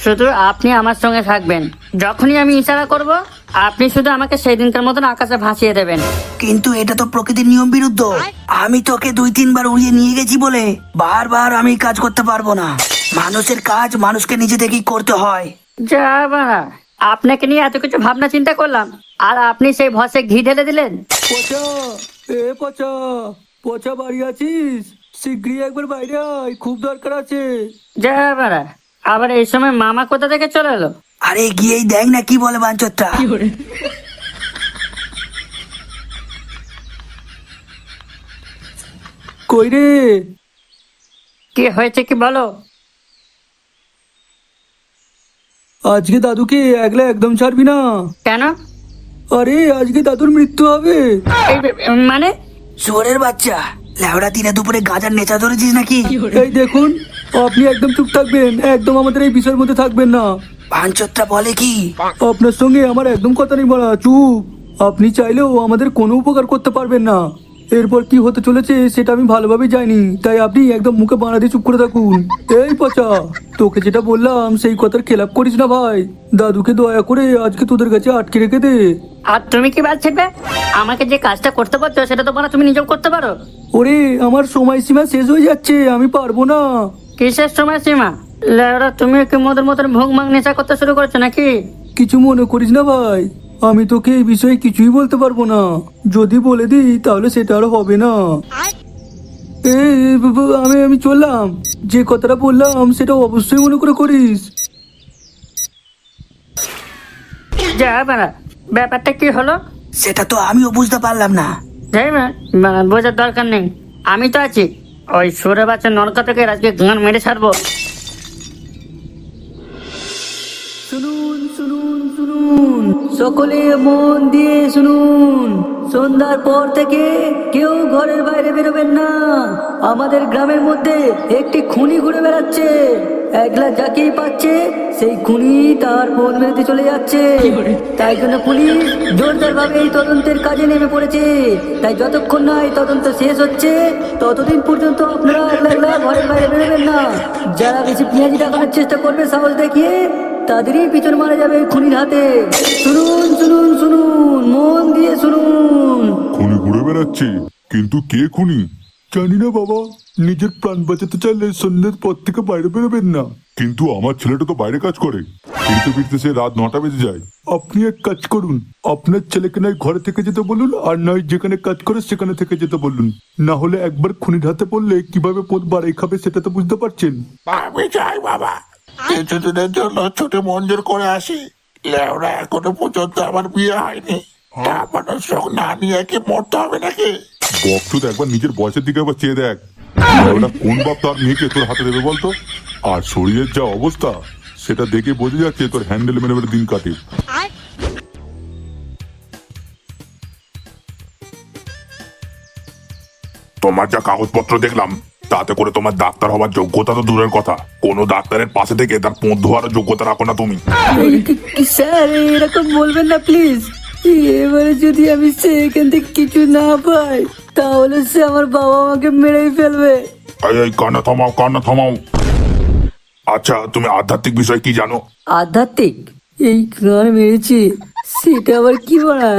শুধু আপনি আমার সঙ্গে থাকবেন। যখনই আমি ইশারা করব, আপনি শুধু আমাকে সেই দিনকার মতন আকাশে ভাসিয়ে দেবেন। কিন্তু এটা তো প্রকৃতির নিয়ম বিরুদ্ধ। আমি তোকে 2-3 বার উড়িয়ে নিয়ে গেছি বলে বারবার আমি কাজ করতে পারবো না। মানুষের কাজ মানুষকে নিজে থেকেই করতে হয়। যা বাড়া, আপনাকে নিয়ে এত কিছু ভাবনা চিন্তা করলাম, আর আপনি সেই ভসে ঘি ঢেলে দিলেন। পচা, এ পচা, পচা বাড়ি আছিস? শিগগিরই একবার বাইরে আয়, খুব দরকার আছে। যা বাড়া, আবার এই সময় মামা কোথা থেকে চলে এলো? আরে গিয়েই দেখ না কি বলে বাঞ্চোতটা। কই রে? কি হয়েছে কি বলো? আজকে দাদুকে একলা একদম ছাড়বি না। কেন? আরে আজকে দাদুর মৃত্যু হবে। মানে? শুয়োরের বাচ্চা, লেওড়া দিনে দুপুরে গাঁজার নেচা ধরেছিস নাকি? এই দেখুন, আপনি একদম চুপ থাকবেন, একদম আমাদের এই বিষয়ের মধ্যে থাকবেন না। বাঞ্চোতটা বলে কি? আপনার সঙ্গে আমার একদম কথা নেই বলা, চুপ। আপনি চাইলেও আমাদের কোনো উপকার করতে পারবেন না। এরপর কি হতে চলেছে সেটা আমি ভালোভাবে জানি, তাই আপনি একদম মুখে বানা দিয়ে চুপ করে থাকুন। এই পচা, তোকে যেটা বললাম সেই কথার খেলাপ করিস না ভাই। দাদুকে দয়া করে আজকে তোদের কাছে আটকে রেখে দে। আর তুমি কি ভাবছিলে? আমাকে যে কাজটা করতে পারছো সেটা তো বলা তুমি নিজেও করতে পারো। ওরে, আমার সময়সীমা শেষ হয়ে যাচ্ছে, আমি পারবো না। কিসের সময় সীমা? লেওরা, তুমি কি মদের মতন ভোগ মাং নেশা করতে শুরু করেছো নাকি? কিছু মনে করিস না ভাই, আমি তোকে এই বিষয়ে কিছুই বলতে পারবো না। যদি বলে দিই তাহলে সেটা আর হবে না। আমি চললাম। যে কথাটা বললাম সেটা অবশ্যই মনে করে করিস। যা বাড়া, ব্যাপারটা কি হলো? সেটা তো আমিও বুঝতে পারলাম না। যাই বাড়া, বোঝার দরকার নেই, আমি তো আছি। ওই সুরে বাচ্চা নরকাতকে আজকে গান মেরে ছাড়বো। শুনুন শুনুন শুনুন, সকলে মন দিয়ে শুনুন। সন্ধ্যার পর থেকে কেউ ঘরের বাইরে বেরোবেন না। আমাদের গ্রামের মধ্যে একটি খুনি ঘুরে বেড়াচ্ছে। একলা যাকেই পাচ্ছে সেই খুনি তার বোন মেরেতে চলে যাচ্ছে। তাই জন্য পুলিশ জোরদার ভাবে এই তদন্তের কাজে নেমে পড়েছে। তাই যতক্ষণ না এই তদন্ত শেষ হচ্ছে ততদিন পর্যন্ত আপনারা একলা একলা ঘরের বাইরে বেরোবেন না। যারা বেশি পেঁয়াজি দেখানোর চেষ্টা করবে সাহস দেখিয়ে, তাদেরই পিছন মারা যাবে খুনির হাতে। শুনুন শুনুন শুনুন, মন দিয়ে শুনুন। খুনি ঘুরে বেড়াচ্ছে, কিন্তু কে খুনি জানি না বাবা। নিজের প্রাণ বাঁচাতে চাইলে সন্ধ্যের পর থেকে বাইরে বেরোবেন না। কিন্তু আমার ছেলেটা তো বাইরে কাজ করে, ফিরতে ফিরতে সে রাত 9টা বেজে যায়। আপনি এক কাজ করুন, আপনার ছেলেকে নয় ঘরে থেকে যেতে বলুন, আর নয় যেখানে কাজ করে সেখানে থেকে যেতে বলুন। না হলে একবার খুনির হাতে পড়লে কিভাবে পথ বাড়াই খাবে সেটা তো বুঝতে পারছেন। আমি যাই বাবা, কিছুদিনের জন্য ছুটি মঞ্জুর করে আসি। লেওরা, এখনো পর্যন্ত আমার বিয়ে হয়নি। আমার শখ না নিয়ে কি মরতে হবে নাকি? বকচোদ, একবার নিজের বয়সের দিকে একবার চেয়ে দেখ। ওটা কোন বাপ তার মেয়েকে তোর হাতে দেবে বলতো? আর শরীরের যা অবস্থা সেটা দেখে বোঝা যাচ্ছে তোর হ্যান্ডেল মেরে মেরে দিন কাটে। তোমার যা কাগজপত্র দেখলাম তাতে করে তোমার ডাক্তার হওয়ার যোগ্যতা তো দূরের কথা, কোনো ডাক্তারের পাশে থেকে তার পোঁত ধোয়ার যোগ্যতা রাখো না তুমি। স্যার, এরকম বলবেন না প্লিজ। এবারে যদি আমি সেখান থেকে কিছু না পাই তাহলে সে আমার বাবা আমাকে মেরেই ফেলবে। এই কান্না থামাও, কান্না থামাও। আচ্ছা, তুমি আধ্যাত্মিক বিষয় কি জানো? আধ্যাত্মিক? এই গান মেরেছি সেটা আবার কি বলা?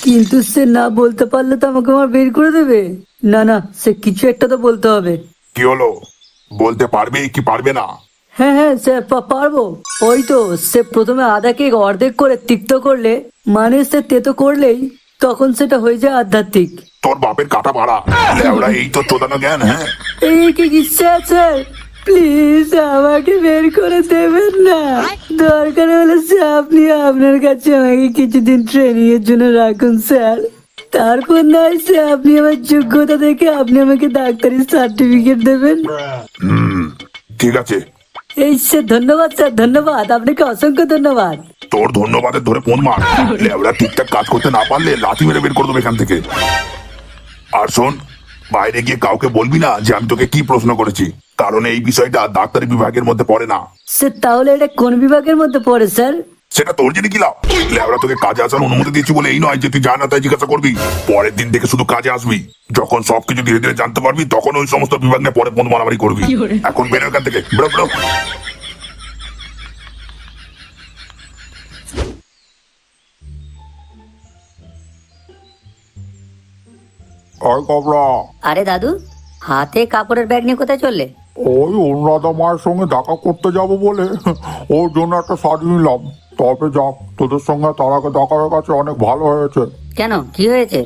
কিন্তু সে না বলতে পারলে তো আমাকে আমার বের করে দেবে। না না, সে কিছু একটা তো বলতে হবে। কি হলো, বলতে পারবে কি পারবে না? হ্যাঁ হ্যাঁ স্যার পারবো। ওই তো সে প্রথমে আদাকে অর্ধেক করে তিক্ত করলে মানে সে তেতো করলেই তখন সেটা হয়ে যায় আধ্যাত্মিক। তোর বাপের কাটা মারা লেওড়া, এই তো চোদানো জ্ঞান। হ্যাঁ এই কি স্যার প্লিজ আমাকে বের করে দেবেন না, দরকার হলে স্যার আপনি আপনার কাছে আমাকে কিছুদিন ট্রেনিং এর জন্য রাখুন স্যার, তারপর নয় স্যার আপনি আমার যোগ্যতা দেখে আপনি আমাকে ডাক্তারি সার্টিফিকেট দেবেন। ঠিক আছে, এই স্যার ধন্যবাদ স্যার, ধন্যবাদ আপনাকে, অসংখ্য ধন্যবাদ। তোর ধন্যবাদের ধরে ফোন মার। লেওড়া ঠিকঠাক কাজ করতে না পারলে লাথি মেরে বের করে দেবো এখান থেকে। আর শোন, বাইরে গিয়ে কাউকে বলবি না যে আমি তোকে কি প্রশ্ন করেছি, কারণ এই বিষয়টা ডাক্তারি বিভাগের মধ্যে পড়ে না। স্যার তাহলে এটা কোন বিভাগের মধ্যে পড়ে স্যার? সেটা তোর জেনে কি লাভ? লেওড়া তোকে কাজে আসার অনুমতি দিচ্ছি বলে এই নয় যে তুই জানা তাই জিজ্ঞাসা করবি। পরের দিন থেকে শুধু কাজে আসবি, যখন সবকিছু ধীরে ধীরে জানতে পারবি তখন ওই সমস্ত বিভাগ নিয়ে পরে ফোন মারামারি করবি। এখন বেরো এখান থেকে, বেরো বেরো। আর কাবরা, আরে দাদু, হাতে কাপড়ের ব্যাগ নিয়ে কোথায় চললে? ওই অনুরাধা মায়ের সঙ্গে দেখা করতে যাব বলে ওর জন্য একটা শাড়ি নিলাম। তবে যাক, তোদের সঙ্গে তার আগে দেখা হয়ে গেছে, অনেক ভালো হয়েছে। কেন, কি হয়েছে?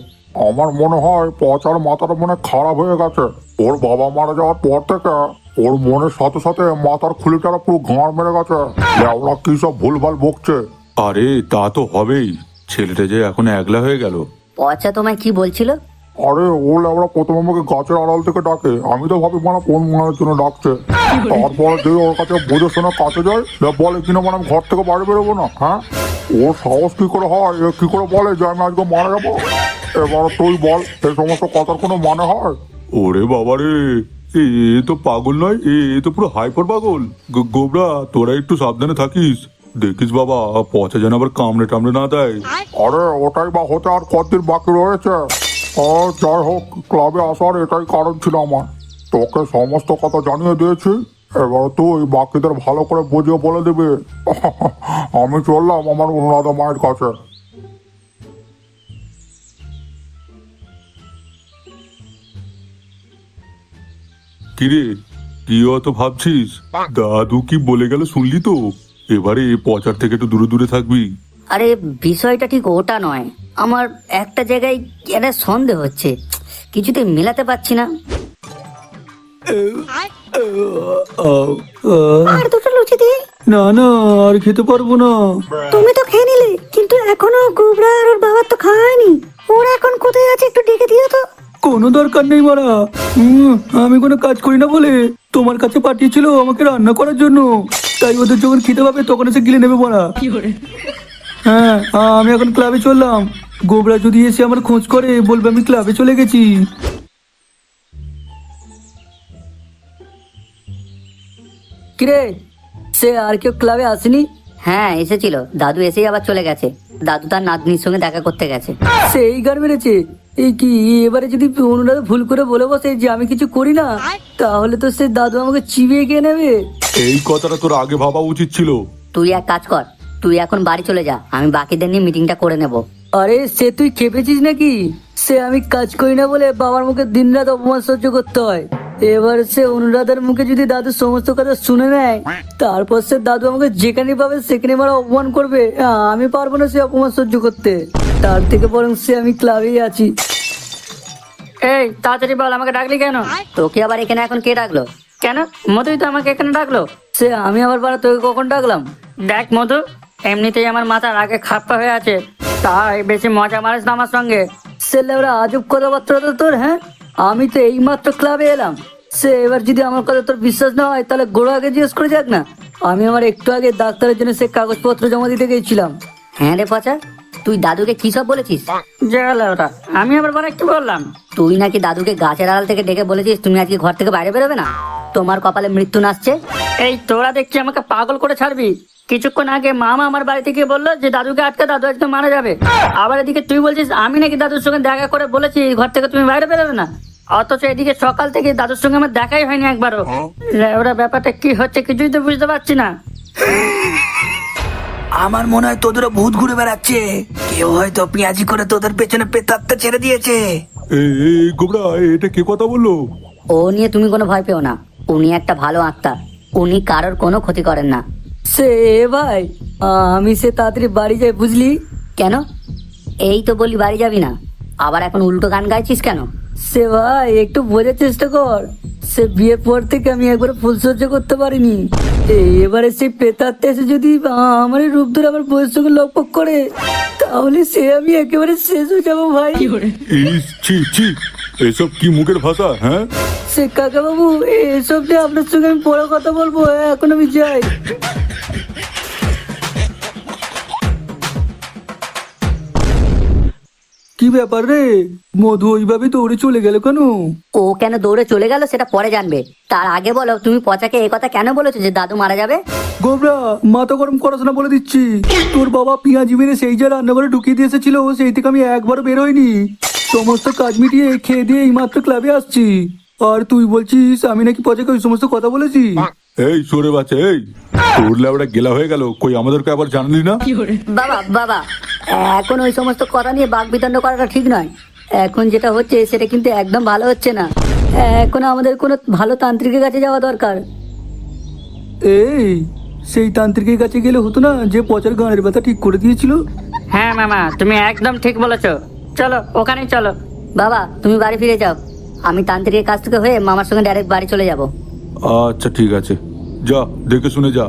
আমার মনে হয় পচার মাথাটা মনে খারাপ হয়ে গেছে। ওর বাবা মারা যাওয়ার পর থেকে ওর মনের সাথে সাথে মাথার খুলিটারা পুরো গাঁড় মেরে গেছে। ওরা কি সব ভুলভাল বকছে। আরে তা তো হবেই, ছেলেটা যে এখন একলা হয়ে গেল। পচা তোমায় কি বলছিল? আরে ও লেবরা প্রথম আমাকে গাছের আড়াল থেকে ডাকে, আমি তো ভাবি মানে কোন মায়ের জন্য ডাকছে। তারপরে যে ওর কাছে বুঝে শোনা কাছে যায়, বলে কিনা মানে আমি ঘর থেকে বাড়ি বেরোবো না। হ্যাঁ, ওর সাহস কি করে হয়, এ কি করে বলে যে আমি আজকে মারা যাবো? এবার তুই বল, এই সমস্ত কথার কোনো মানে হয়? ওরে বাবারে, এ তো পাগল নয়, এ তো পুরো হাইপার পাগল। গোবরা, তোরা একটু সাবধানে থাকিস, দেখিস বাবা পচা যেন আবার কামড়ে টামড়ে না দেয়। আরে ওটাই বা হতে আর কতদিন বাকি রয়েছে। আর যাই হোক, ক্লাবে আসার এটাই কারণ ছিল আমার। তোকে সমস্ত কথা জানিয়ে দিয়েছি, এবার তুই বাকিদের ভালো করে বুঝিয়ে বলে দিবি। আমি চললাম আমার অনুরাধা মায়ের কাছে। কিরে, কি অত ভাবছিস? দাদু কি বলে গেল শুনলি তো? এবারে পচার থেকে একটু দূরে দূরে থাকবি। আরে বিষয়টা ঠিক ওটা নয়, আমার একটা জায়গায় একটা সন্দেহ হচ্ছে, কিছুতেই মেলাতে পারছি না। আর দুটো লুচি দিয়ে। না না, আর খেতে পারবো না। তুমি তো খেয়ে নিলে, কিন্তু এখনো গোবরা আর ওর বাবার তো খাওয়ায়নি। ওরা এখন কোথায় আছে একটু ডেকে দিও তো। কোনো দরকার নেই মারা, আমি কোনো কাজ করি না বলে তোমার কাছে পাঠিয়েছিল আমাকে রান্না করার জন্য, তাই ওদের যখন খেতে পাবে তখন এসে গিলে নেবে মারা। হ্যাঁ, আমি এখন ক্লাবে চললাম। গোবরা যদি এসে আমার খোঁজ করে বলবে আমি ক্লাবে চলে গেছি। কিরে, সে আর কেউ ক্লাবে আসেনি? হ্যাঁ এসেছিল, দাদু এসেই আবার চলে গেছে। দাদু তার নাতনির সঙ্গে দেখা করতে গেছে। সেই গান মেরেছে। এই কি, এবারে যদি অনুরাধা ভুল করে বলে বসে যে আমি কিছু করি না, তাহলে তো সে দাদু আমাকে চিবিয়ে গিয়ে নেবে। এই কথাটা তোর আগে ভাবা উচিত ছিল। তুই এক কাজ কর, তুই এখন বাড়ি চলে যা, আমি বাকিদের নিয়ে মিটিংটা করে নেব। আরে সে তুই খেপেছিস নাকি? সে আমি কাজ করি না বলে বাবার মুখে দিনরাত অপমান সহ্য করতে হয়। এবার সে অনুরাধার মুখে যদি দাদু সমস্ত কথা শুনে নেয়, তারপর সে দাদু আমাকে যেখানে পাবে সেখানে মারা অপমান করবে। আমি পারবো না সে অপমান সহ্য করতে, তার থেকে বরং সে আমি ক্লাবেই আছি। এই তাড়াতাড়ি বল, আমাকে ডাকলি কেন? তোকে আবার এখানে এখন কে ডাকলো? কেন, মধুই তো আমাকে এখানে ডাকলো। সে আমি আবার বাড়া তোকে কখন ডাকলাম? দেখ মধু, এমনিতেই আমার মাথার আগে খাপ্পা হয়ে আছে, তাই বেশি মজা মারিস না আমার সঙ্গে। সে লেবরা আজব কথাবার্তা তো তোর। হ্যাঁ, আমি তো এইমাত্র ক্লাবে এলাম। সে এবার যদি আমার কথা তোর বিশ্বাস না হয় তাহলে গোড়া আগে জিজ্ঞেস করে যাক না। আমি আমার একটু আগে ডাক্তারের জন্য সে কাগজপত্র জমা দিতে গেছিলাম। হ্যাঁ রে পচা, তুই দাদুকে কি সব বলেছিস? জাগালে ওটা, আমি আবার পরে কি বললাম? তুই নাকি দাদুকে গাছের আড়াল থেকে ডেকে বলেছিস তুমি আজকে ঘর থেকে বাইরে বেরোবে না, তোমার কপালে মৃত্যু নাচছে। এই তোরা দেখছি আমাকে পাগল করে ছাড়বি। কিছুক্ষণ আগে মামা আমার বাড়িতে গিয়ে বললো যে দাদুকে আটকে, দাদু আজকে মারা যাবে। আবার এদিকে তুই বলছিস আমি নাকি দাদুর সঙ্গে দেখা করে বলেছি ঘর থেকে তুমি বাইরে বেরোবে না, অথচ এদিকে সকাল থেকে দাদুর সঙ্গে আমার দেখাই হয়নি একবারও। ওরা ব্যাপারটা কি হচ্ছে কিছুই তো বুঝতে পারছি না। আমার মনে হয় তোদেরও ভূত ঘুরে বেড়াচ্ছে। কেউ হয়তো পেঁয়াজি করে তোদের পেছনে পেতাত্তা ছেড়ে দিয়েছে। গোবরা, এটা কে কথা বললো? ও নিয়ে তুমি কোনো ভয় পেও না, উনি একটা ভালো আত্মা। উনি কারোর কোনো ক্ষতি করেন না। সে ভাই, আমি সে তাড়াতাড়ি বাড়ি যাই, বুঝলি? কেন? এই তো বলি বাড়ি যাবি না, আবার এখন উল্টো গান গাইছিস কেন? সে ভাই, একটু বোঝার চেষ্টা কর। সে বিয়ের পর থেকে আমি একবার ফুল সহ্য করতে পারিনি। এবারে সেই প্রেতাত্মা এসে যদি আমার এই রূপ ধরে আমার বউয়ের সঙ্গে লকপক করে, তাহলে সে আমি একেবারে শেষ হয়ে যাবো ভাই। ইস, ছি ছি, এসব কি মুখের ভাষা? হ্যাঁ, সে কাকা বাবু, এসব নিয়ে আপনার সঙ্গে আমি পরে কথা বলবো। এখন আমি যাই। কি ব্যাপার রে, মধু ওইভাবে দৌড়ে চলে গেল কেন? ও কেন দৌড়ে চলে গেল সেটা পরে জানবে, তার আগে বলো তুমি পচাকে এই কথা কেন বলেছো যে দাদু মারা যাবে? গোবরা, মাথা গরম করাস না বলে দিচ্ছি। তোর বাবা পেঁয়াজি মেরে সেই যে রান্নাঘরে ঢুকিয়ে দিয়ে এসেছিল, সেই থেকে আমি একবারও বেরোয়নি। সমস্ত কাজ মিটিয়ে খেয়ে দিয়ে এইমাত্র ক্লাবে আসছি। আর তুই বলছিস আমি নাকি পচাকে ওই সমস্ত কথা বলেছি? এই সরে বাচ্চা, এই তোর লেবড়া গেলা হয়ে গেল, কই আমাদেরকে আবার জানলি না? বাবা বাবা, এখন ওই সমস্ত কথা নিয়ে বাক বিতণ্ড করাটা ঠিক নয়। এখন যেটা হচ্ছে সেটা কিন্তু একদম ভালো হচ্ছে না। এখন আমাদের কোনো ভালো তান্ত্রিকের কাছে যাওয়া দরকার। এই, সেই তান্ত্রিকের কাছে গেলে হতো না, যে পচার গানের ব্যথা ঠিক করে দিয়েছিল? হ্যাঁ মামা, তুমি একদম ঠিক বলেছো, চলো ওখানেই চলো। বাবা তুমি বাড়ি ফিরে যাও, আমি তান্ত্রিকের কাছ থেকে হয়ে মামার সঙ্গে ডাইরেক্ট বাড়ি চলে যাব। আচ্ছা ঠিক আছে, যা দেখে শুনে যা।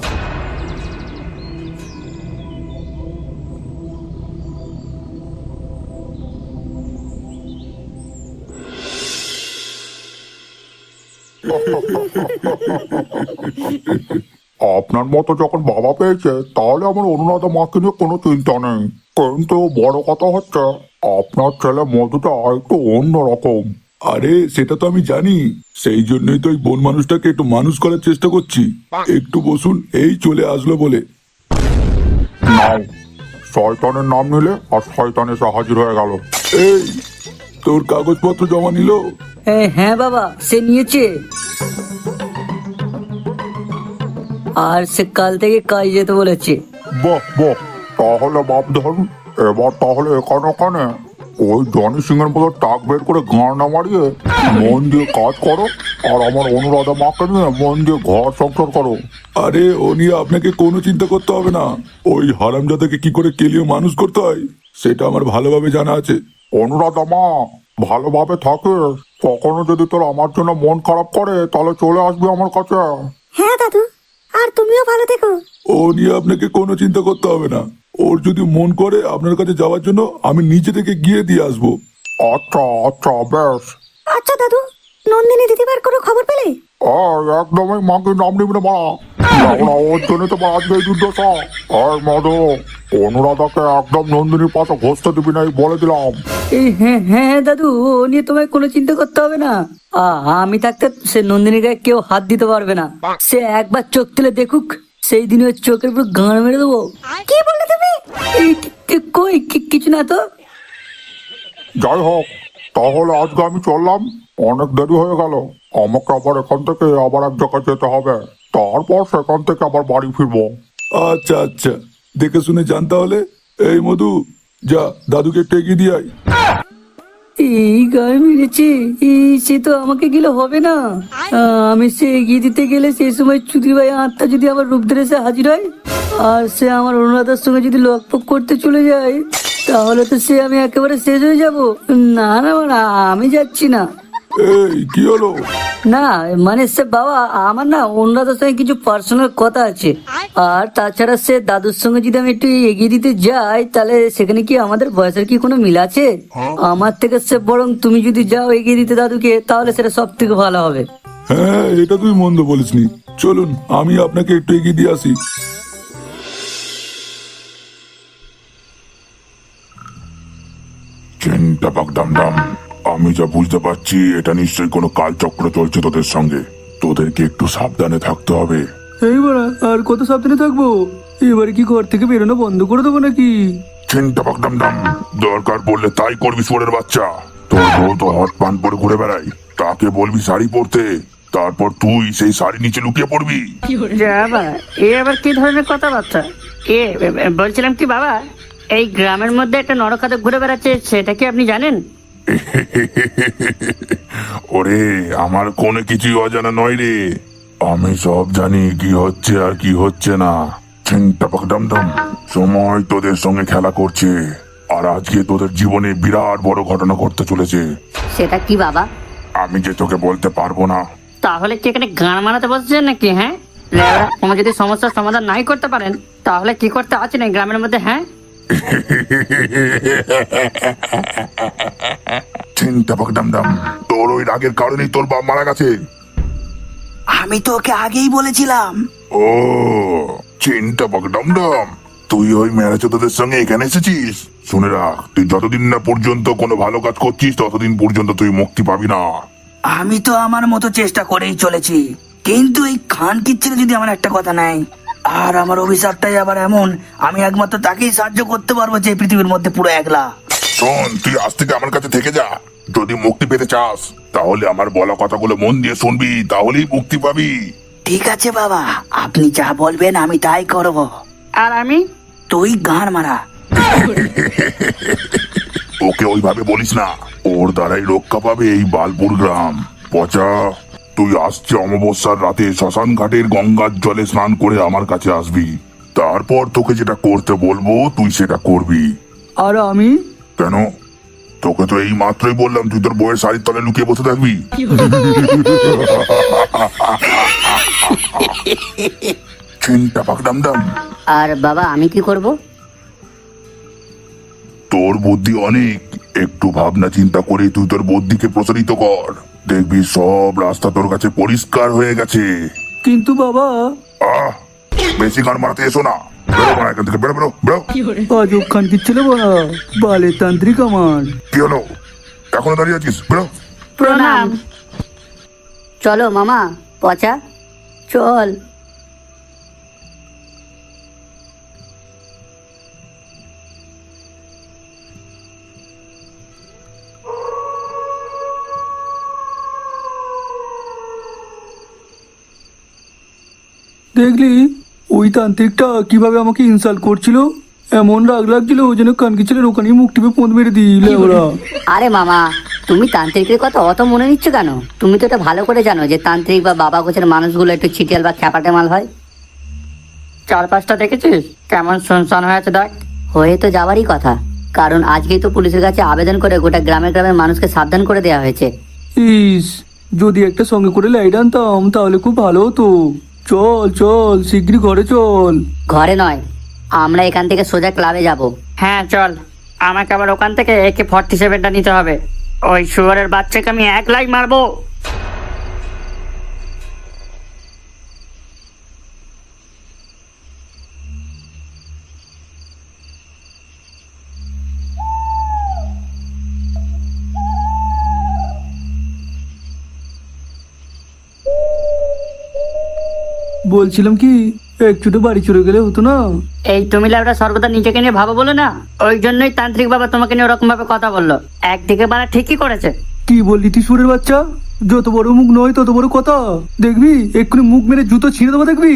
আপনার মতো যখন বাবা পেয়েছে, তাহলে আমার অনুরাধা মাকে নিয়ে কোনো চিন্তা নেই। কিন্তু বড় কথা হচ্ছে, আপনার ছেলে মধুটা একটু অন্যরকম। আরে সেটা তো আমি জানি, সেই জন্যই তো ওই বোন মানুষটাকে একটু মানুষ করার চেষ্টা করছি। একটু বসুন, এই চলে আসলো বলে। নাও, শয়তানের নাম নিলে আর শয়তান এসে হাজির হয়ে গেল। এই, তোর কাগজপত্র জমা নিল? হ্যাঁ বাবা, সে নিয়েছে। আর সে কাল থেকে কাজ যেতে বলেছে। বাহ বাহ, তাহলে বাপ ধরুন, এবার তাহলে এখানে ওখানে ওই জনি সিং এর মতো টাক বের করে গাঁড় না মারিয়ে মন দিয়ে কাজ করো, আর আমার অনুরাধা মাকে নিয়ে মন দিয়ে ঘর সংসার করো। আরে ও নিয়ে আপনাকে কোনো চিন্তা করতে হবে না। ওই হারামজাদাকে কি করে কেলিয়ে মানুষ করতে হয় সেটা আমার ভালোভাবে জানা আছে। অনুরাধা মা ভালোভাবে থাকে, কখনো যদি তোর আমার জন্য মন খারাপ করে তাহলে চলে আসবি আমার কাছে। হ্যাঁ দাদু, আর তুমিও ভালো থেকো। ও নিয়ে আপনাকে কোনো চিন্তা করতে হবে না। ওর যদি মন করে আপনার কাছে যাওয়ার জন্য, আমি নিজে থেকে গিয়ে দিয়ে আসবো। আচ্ছা আচ্ছা, বেশ। আচ্ছা দাদু, নন্দিনী দিদিমার কোনো খবর পেলে? একদমই মাকে নাম নিবি না মারা, ওর জন্য তো আজকে যুদ্ধ। মধু, অনুরাধাকে একদম নন্দিনীর পাশে ঘষতে দিবি না, এই বলে দিলাম। এই হ্যাঁ হ্যাঁ হ্যাঁ দাদু, ও নিয়ে তোমায় কোনো চিন্তা করতে হবে না। আমি থাকতে সে নন্দিনী গায়ে কেউ হাত দিতে পারবে না। সে একবার চোখ তুলে দেখুক, সেই দিন ওই চোখের উপর গাঁড় মেরে দেবো। কি বললে তুমি? এই কই কিছু না তো। যাই হোক, তাহলে আজকে আমি চললাম, অনেক দেরি হয়ে গেল। আমাকে আবার এখান থেকে আবার এক জায়গায় যেতে হবে, তারপর সেখান থেকে আবার বাড়ি ফিরবো। আচ্ছা আচ্ছা, দেখে শুনে যান তাহলে। এই মধু, যা দাদুকে একটু এগিয়ে দিয়ে আয়। এই গায়ে মেরেছে, সে তো আমাকে গেলে হবে না। আমি সে এগিয়ে দিতে গেলে সেই সময় চুদির ভাই আত্মা যদি আমার রূপ ধরে সে হাজির হয়, আর সে আমার অনুরাধার সঙ্গে যদি লকপক করতে চলে যায়, তাহলে তো সে আমি একেবারে শেষ হয়ে যাব। না না না, আমি যাচ্ছি না। এই কি হলো? না মানে সে বাবা, আমার না অনুরাধার সঙ্গে কিছু পার্সোনাল কথা আছে। আর তাছাড়া সে দাদুর সঙ্গে যদি আমি একটু এগিয়ে দিতে যাই, তাহলে সেখানে কি আমাদের বয়সের কি কোনো মিল আছে? আমার থেকে সে বরং তুমি যদি যাও এগিয়ে দিতে দাদুকে, তাহলে সেটা সব থেকে ভালো হবে। হ্যাঁ, এটা তুই মন্দ বলিসনি। চলুন, আমি আপনাকে একটু এগিয়ে দিয়ে আসি। চিন্তা বাগদাম দাম, আমি যা বুঝতে পারছি এটা নিশ্চয়ই কোনো কালচক্র চলছে তোদের সঙ্গে। তোদেরকে একটু সাবধানে থাকতে হবে। এই বড়া, আর কত সাবধানে থাকবো? এবারে কি ঘর থেকে বেরোনো বন্ধ করে দেবো নাকি? চিন্তা বাগদাম দাম, দরকার পড়লে তাই করবি সুরের বাচ্চা। তোর বউ তো হট পান পরে ঘুরে বেড়াই, তাকে বলবি শাড়ি পরতে, তারপর তুই সেই শাড়ি নিচে লুকিয়ে পড়বি। বাবা, এ আবার কি ধরনের কথাবার্তা? বলছিলাম কি বাবা, এই গ্রামের মধ্যে একটা নরখাদক ঘুরে বেড়াচ্ছে, সেটা কি আপনি জানেন? ওরে, আমার কোনো কিছুই অজানা নয় রে। আমি সব জানি কি হচ্ছে আর কি হচ্ছে না। চিন্তাপাক দমদম, সময় তোদের সঙ্গে খেলা করছে, আর আজকে তোদের জীবনে বিরাট বড় ঘটনা ঘটতে চলেছে। সেটা কি বাবা? আমি যে তোকে বলতে পারবো না। তাহলে কি এখানে গান মারাতে বসছেন নাকি? হ্যাঁ লেওড়া, তুমি যদি সমস্যার সমাধান নাই করতে পারেন তাহলে কি করতে আছেন এই গ্রামের মধ্যে? হ্যাঁ চিন্তাপাক দমদম, তোর ওই রাগের কারণেই তোর বাপ মারা গেছে। আমি তো ওকে আগেই বলেছিলাম। ও চিন্তাপাক দমদম, তুই ওই মেরাচোদাদের সঙ্গে এখানে এসেছিস? শুনে রাখ, তুই যতদিন না পর্যন্ত কোনো ভালো কাজ করছিস ততদিন পর্যন্ত তুই মুক্তি পাবি না। আমি তো আমার মতো চেষ্টা করেই চলেছি, কিন্তু এই খান কিচ্ছিল যদি আমার একটা কথা নেয়, আর আমার অভিশাপটাই আবার এমন, আমি একমাত্র তাকেই সাহায্য করতে পারবো যে পৃথিবীর মধ্যে পুরো একলা। শোন, তুই আজ থেকে আমার কাছে থেকে যা। যদি মুক্তি পেতে চাস তাহলে আমার বলা কথাগুলো মন দিয়ে শুনবি, তাহলেই মুক্তি পাবি। ঠিক আছে বাবা, আপনি যা বলবেন আমি তাই করব। আর আমি? তুই গান মারা। ওকে ওইভাবে বলিস না, ওর দ্বারাই রক্ষা পাবে এই বালপুর গ্রাম। পচা, তুই আসছে অমাবস্যার রাতে শ্মশান ঘাটের গঙ্গার জলে স্নান করে আমার কাছে আসবি। তারপর তোকে যেটা করতে বলবো তুই সেটা করবি। আর আমি? কেন? তোকে তো এই মাত্রই বললাম তুই তোর বইয়ের শাড়ির তলে লুকিয়ে বসে থাকবি। চিন্তাপাক দমদম, আর বাবা আমি কি করব? তোর বুদ্ধি অনেক, একটু ভাবনা চিন্তা করে তুই তোর বুদ্ধিকে প্রসারিত কর, দেখবি সব রাস্তা তোর কাছে পরিষ্কার হয়ে গেছে। কিন্তু বাবা, আহ, বেশি গান মারতে এসো না। বেরো বাড়া এখান থেকে, বেরো বেরো বেরো। আজব খান কিচ্ছিল বলা, বালের তান্ত্রিক আমার। কি হলো, এখনো দাঁড়িয়ে আছিস? বেরো। প্রণাম। চলো মামা, পচা চল। দেখলি ওই তান্ত্রিকটা কিভাবে আমাকে ইনসাল্ট করছিল? এমন রাগ লাগছিল ওই জন্য কানকি ছেলের ওখানেই মুখ টিপে পোঁত মেরে দিলে ওরা। আরে মামা, তুমি তান্ত্রিকের কথা অত মনে নিচ্ছ কেন? তুমি তো এটা ভালো করে জানো যে তান্ত্রিক বা বাবা গোছের মানুষগুলো একটু ছিটিয়াল বা খ্যাপাটে মাল হয়। চারপাশটা দেখেছিস কেমন শুনশান হয়ে আছে? দেখ। হয়ে তো যাওয়ারই কথা, কারণ আজকেই তো পুলিশের কাছে আবেদন করে গোটা গ্রামের গ্রামের মানুষকে সাবধান করে দেওয়া হয়েছে। ইস, যদি একটা সঙ্গে করে লাইট আনতাম তাহলে খুব ভালো হতো। চল চল, শিগগিরই ঘরে চল। ঘরে নয়, আমরা এখান থেকে সোজা ক্লাবে যাব। হ্যাঁ চল, আমাকে আবার ওখান থেকে AK-47টা নিতে হবে। ওই শুয়ারের বাচ্চাকে আমি এক লাইক মারবো। বলছিলাম কি, একটু বাড়ি চলে গেলে হতো না? এই তুমি লাউডা সর্বদা নিজেকে নিয়ে ভাবো বলে না, ওই জন্যই তান্ত্রিক বাবা তোমাকে নিয়ে ওরকম ভাবে কথা বললো। একদিকে বাড়া ঠিকই করেছে। কি বললি তুই সুরের বাচ্চা? যত বড় মুখ নয় তত বড় কথা। দেখবি এক্ষুনি মুখ মেরে জুতো ছিঁড়ে দেবো, দেখবি।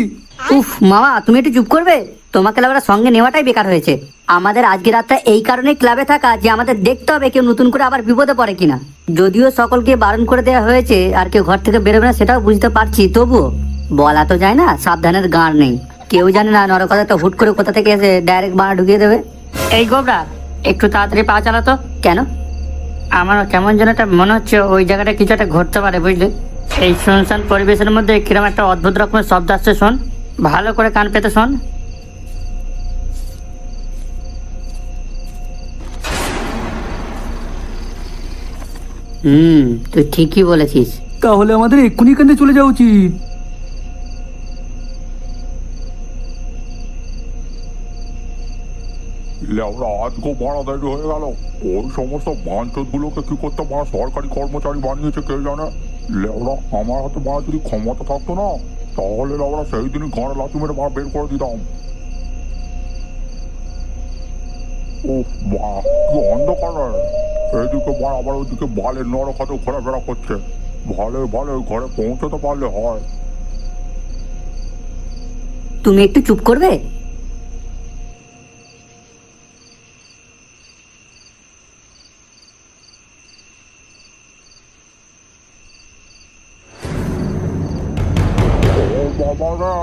উফ মামা, তুমি একটু চুপ করবে? তোমাকে আমরা সঙ্গে নেওয়াটাই বেকার হয়েছে। আমাদের আজকে রাতটা এই কারণেই ক্লাবে থাকা যে আমাদের দেখতে হবে কেউ নতুন করে আবার বিপদে পড়ে কিনা। যদিও সকলকে বারণ করে দেওয়া হয়েছে আর কেউ ঘর থেকে বেরোবে না সেটাও বুঝতে পারছি, তবুও বলা তো যায় না, সাবধানের গাঁড় নেই। কেউ জানে না নরকথা তো হুট করে কোথা থেকে এসে ডাইরেক্ট বাড়া ঢুকিয়ে দেবে। এই গোবরা, একটু তাড়াতাড়ি পা চালাতো। কেন? আমার কেমন যেন একটা মনে হচ্ছে ওই জায়গাটা কিছু একটা ঘটতে পারে, বুঝলি? এই শুনশান পরিবেশের মধ্যে কিরকম একটা অদ্ভুত রকমের শব্দ আসছে, শোন ভালো করে, কান পেতে শোন। তুই ঠিকই বলেছিস। তাহলে আমাদের এক্ষুনি এখান থেকে চলে যাওয়া উচিত। লেওরা আজকেও ভাড়া দেরি হয়ে গেল। ওই সমস্ত বাঞ্চত গুলোকে কি করতে ভাড়া সরকারি কর্মচারী বানিয়েছে কে জানে। লেওরা আমার হাতে ভাড়া যদি ক্ষমতা থাকতো না তাহলে লেওরা সেই দিনই ঘরে লাথি মেরে ভাড়া বের করে দিতাম। ও বাহ, কি অন্ধকার! এদিকে ভাড়া আবার ওইদিকে বালের নরখাতে ঘোরাফেরা করছে। ভালো ভালো ঘরে পৌঁছতে পারলে হয়। তুমি একটু চুপ করবে? বাবা রে।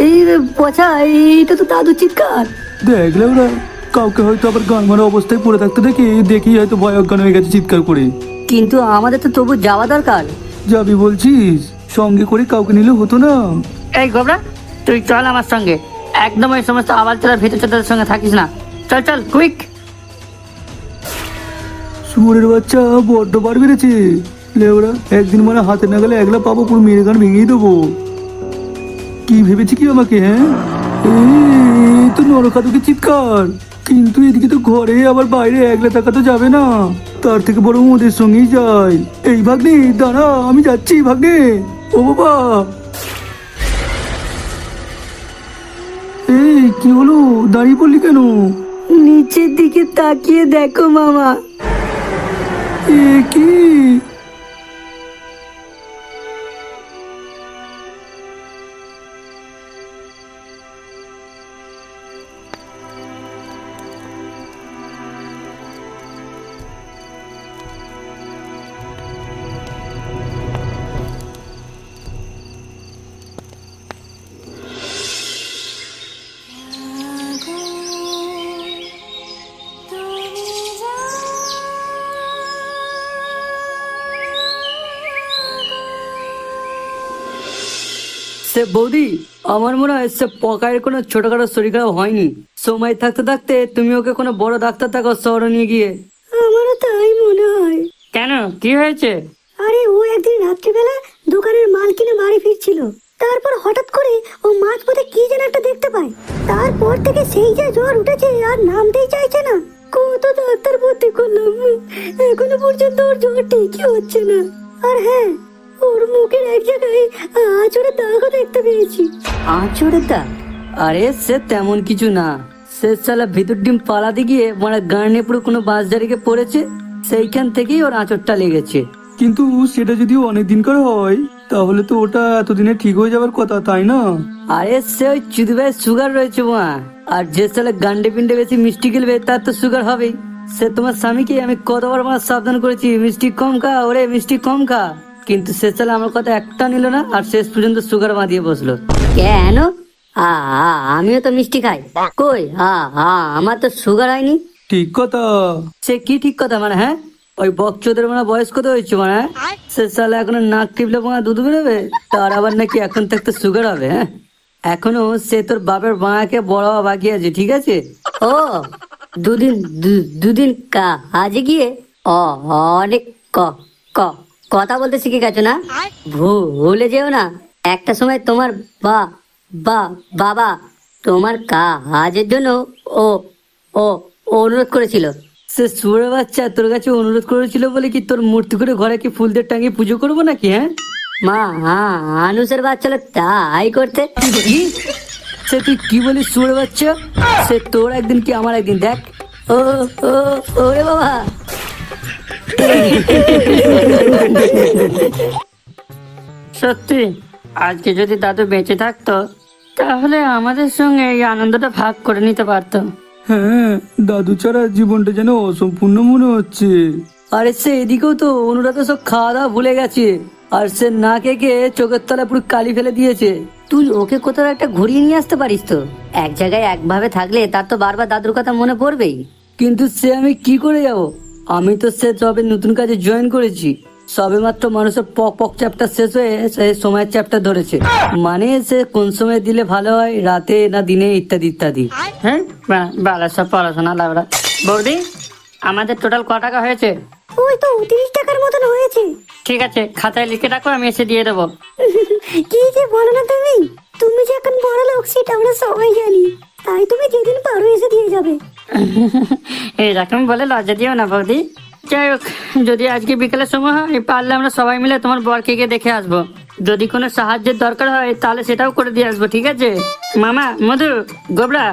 এই রে পচা, এইটা তো দাদু চিৎকার। দেখ লেওরা, কাউকে হয়তো আবার গান মারা অবস্থায় পড়ে থাকতে দেখি হয়তো ভয় অজ্ঞান হয়ে গেছে চিৎকার করে। কিন্তু আমাদের তো তবু যাওয়া দরকার। যাবি বলছিস? সঙ্গে করে কাউকে নিলে হতো না? এই গোবরা, তুই চল আমার সঙ্গে। একদম ওই সমস্ত আবার চালা ভিতর চালার সঙ্গে থাকিস না। চল চল কুইক। শুয়োরের বাচ্চা বড্ড বার বেড়েছে লেওরা। একদিন মানে হাতে না গেলে একলা পাবো, পুরো মেরে গান ভেঙেই দেবো। কি ভেবেছি কি আমাকে? হ্যাঁ, এই তো নরকাদুকে চিৎকার। কিন্তু এদিকে তো ঘরে আবার বাইরে একলা থাকা তো যাবে না, তার থেকে বরং ওদের সঙ্গেই যাই। এই ভাগ্নে দাঁড়া, আমি যাচ্ছি ভাগ্নে। ও বাবা, এই কি হলো, দাঁড়িয়ে পড়লি কেন? নিচের দিকে তাকিয়ে দেখো মামা। এ কি? সে বৌদি, আমার মনে হয় সে পকায়ের কোনো ছোটখাটো শরীর খারাপ হয়নি। সময় থাকতে থাকতে তুমি ওকে কোনো বড় ডাক্তার থাকো শহরে নিয়ে গিয়ে। আমারও তাই মনে হয়। কেন, কি হয়েছে? আরে ও একদিন রাত্রিবেলা দোকানের মাল কিনে বাড়ি ফিরছিল, তারপর হঠাৎ করে ও মাঝপথে কি যেন একটা দেখতে পায়। তারপর থেকে সেই যে জ্বর উঠেছে, আর নামতেই চাইছে না। কত ডাক্তার ভর্তি করলাম, এখনো পর্যন্ত ওর জ্বর ঠিকই হচ্ছে না। আর হ্যাঁ, ওর মুখের এক জায়গায় আঁচড়ের দাগও দেখতে পেয়েছি। আঁচড়ের দাগ? আরে সে তেমন কিছু না, সে শালা ভিতর ডিম পালাতে গিয়ে মানে গানে পুরো কোনো বাস জারিকে পড়েছে, সেইখান থেকেই ওর আঁচড়টা লেগেছে। কিন্তু সেটা যদি অনেক দিনকার হয়, তাহলে তো ওটা এতদিনে ঠিক হয়ে যাবার কথা, তাই না? আরে সে ওই চুদিভাই সুগার রয়েছে মা। আর যে সালে গান্ডে পিন্ডে বেশি মিষ্টি গেলবে তার তো সুগার হবেই। সে তোমার স্বামীকে আমি কতবার আমার সাবধান করেছি, মিষ্টি কম খা, ওরে মিষ্টি কম খা, কিন্তু সে সালে আমার কথা একটা নিল না, আর শেষ পর্যন্ত সুগার বাঁধিয়ে বসলো। কেন? আমিও তো মিষ্টি খাই। কই, আমার তো সুগার হয়নি। ঠিক কথা। সে কি ঠিক কথা মানে? হ্যাঁ, ওই বকচোদের মানে বয়স কত হয়েছে মানে? সে সালে এখনো নাক টিপলে মানে দুধ বেরোবে, তার আবার নাকি এখন থাকতে সুগার হবে? হ্যাঁ, এখনো সে তোর বাপের বাঁকে বড় হওয়া বাকি আছে, ঠিক আছে? ও দুদিন কাজে গিয়ে অনেক কথা বলতে শিখে গেছো না? ভুলে যেও না, একটা সময় তোমার বাবা তোমার কাজের জন্য ও ও অনুরোধ করেছিল। সে সুরে বাচ্চা তোর কাছে অনুরোধ করেছিল বলে কি তোর মূর্তি করে ঘরে কি ফুল দিয়ে টাঙিয়ে পুজো করবো নাকি? হ্যাঁ মা, আনুষের বাচ্চা তাই করতে। কি? সে তুই কি বলিস সুরে বাচ্চা? সে তোর একদিন কি আমার একদিন, দেখ। ও ওরে বাবা। সত্যি, আজকে যদি দাদু বেঁচে থাকতো তাহলে আমাদের সঙ্গে এই আনন্দটা ভাগ করে নিতে পারতো। হ্যাঁ, দাদু ছাড়া জীবনটা যেন অসম্পূর্ণ মনে হচ্ছে। আরে সে এদিকেও তো অনুরা তো সব খাওয়া দাওয়া ভুলে গেছে, আর সে না খেয়ে চোখের তলায় পুরো কালি ফেলে দিয়েছে। তুই ওকে কোথাও একটা ঘুরিয়ে নিয়ে আসতে পারিস তো। এক জায়গায় একভাবে থাকলে তার তো বারবার দাদুর কথা মনে পড়বেই। কিন্তু সে আমি কি করে যাব? আমি তো সে সবে নতুন কাজে জয়েন করেছি, সবে মাত্র মানুষের পক চ্যাপ্টার শেষ হয়ে সে সময়ের চ্যাপ্টার ধরেছে। মানে সে কোন সময় দিলে ভালো হয়, রাতে না দিনে, ইত্যাদি ইত্যাদি। হ্যাঁ, বালা সব পড়াশোনা লাউড়া। বৌদি, আমাদের টোটাল ক টাকা হয়েছে? ওই তো 30 টাকার মতন হয়েছে। ঠিক আছে, খাতায় লিখে রাখো, আমি এসে দিয়ে দেবো। কি যে বলো না তুমি, তুমি যে এখন বড় লোক সেটা আমরা সবাই জানি, তাই তুমি যেদিন পারো এসে দিয়ে যাবে। এইরকম বলে লজ্জা দিও না বৌদি। যাই হোক, যদি আজকে বিকেলের সময় হয়, পারলে আমরা সবাই মিলে তোমার বরকে গিয়ে দেখে আসবো। যদি কোনো সাহায্যের দরকার হয় তাহলে সেটাও করে দিয়ে আসবো, ঠিক আছে? মামা, মধু, গোবরা,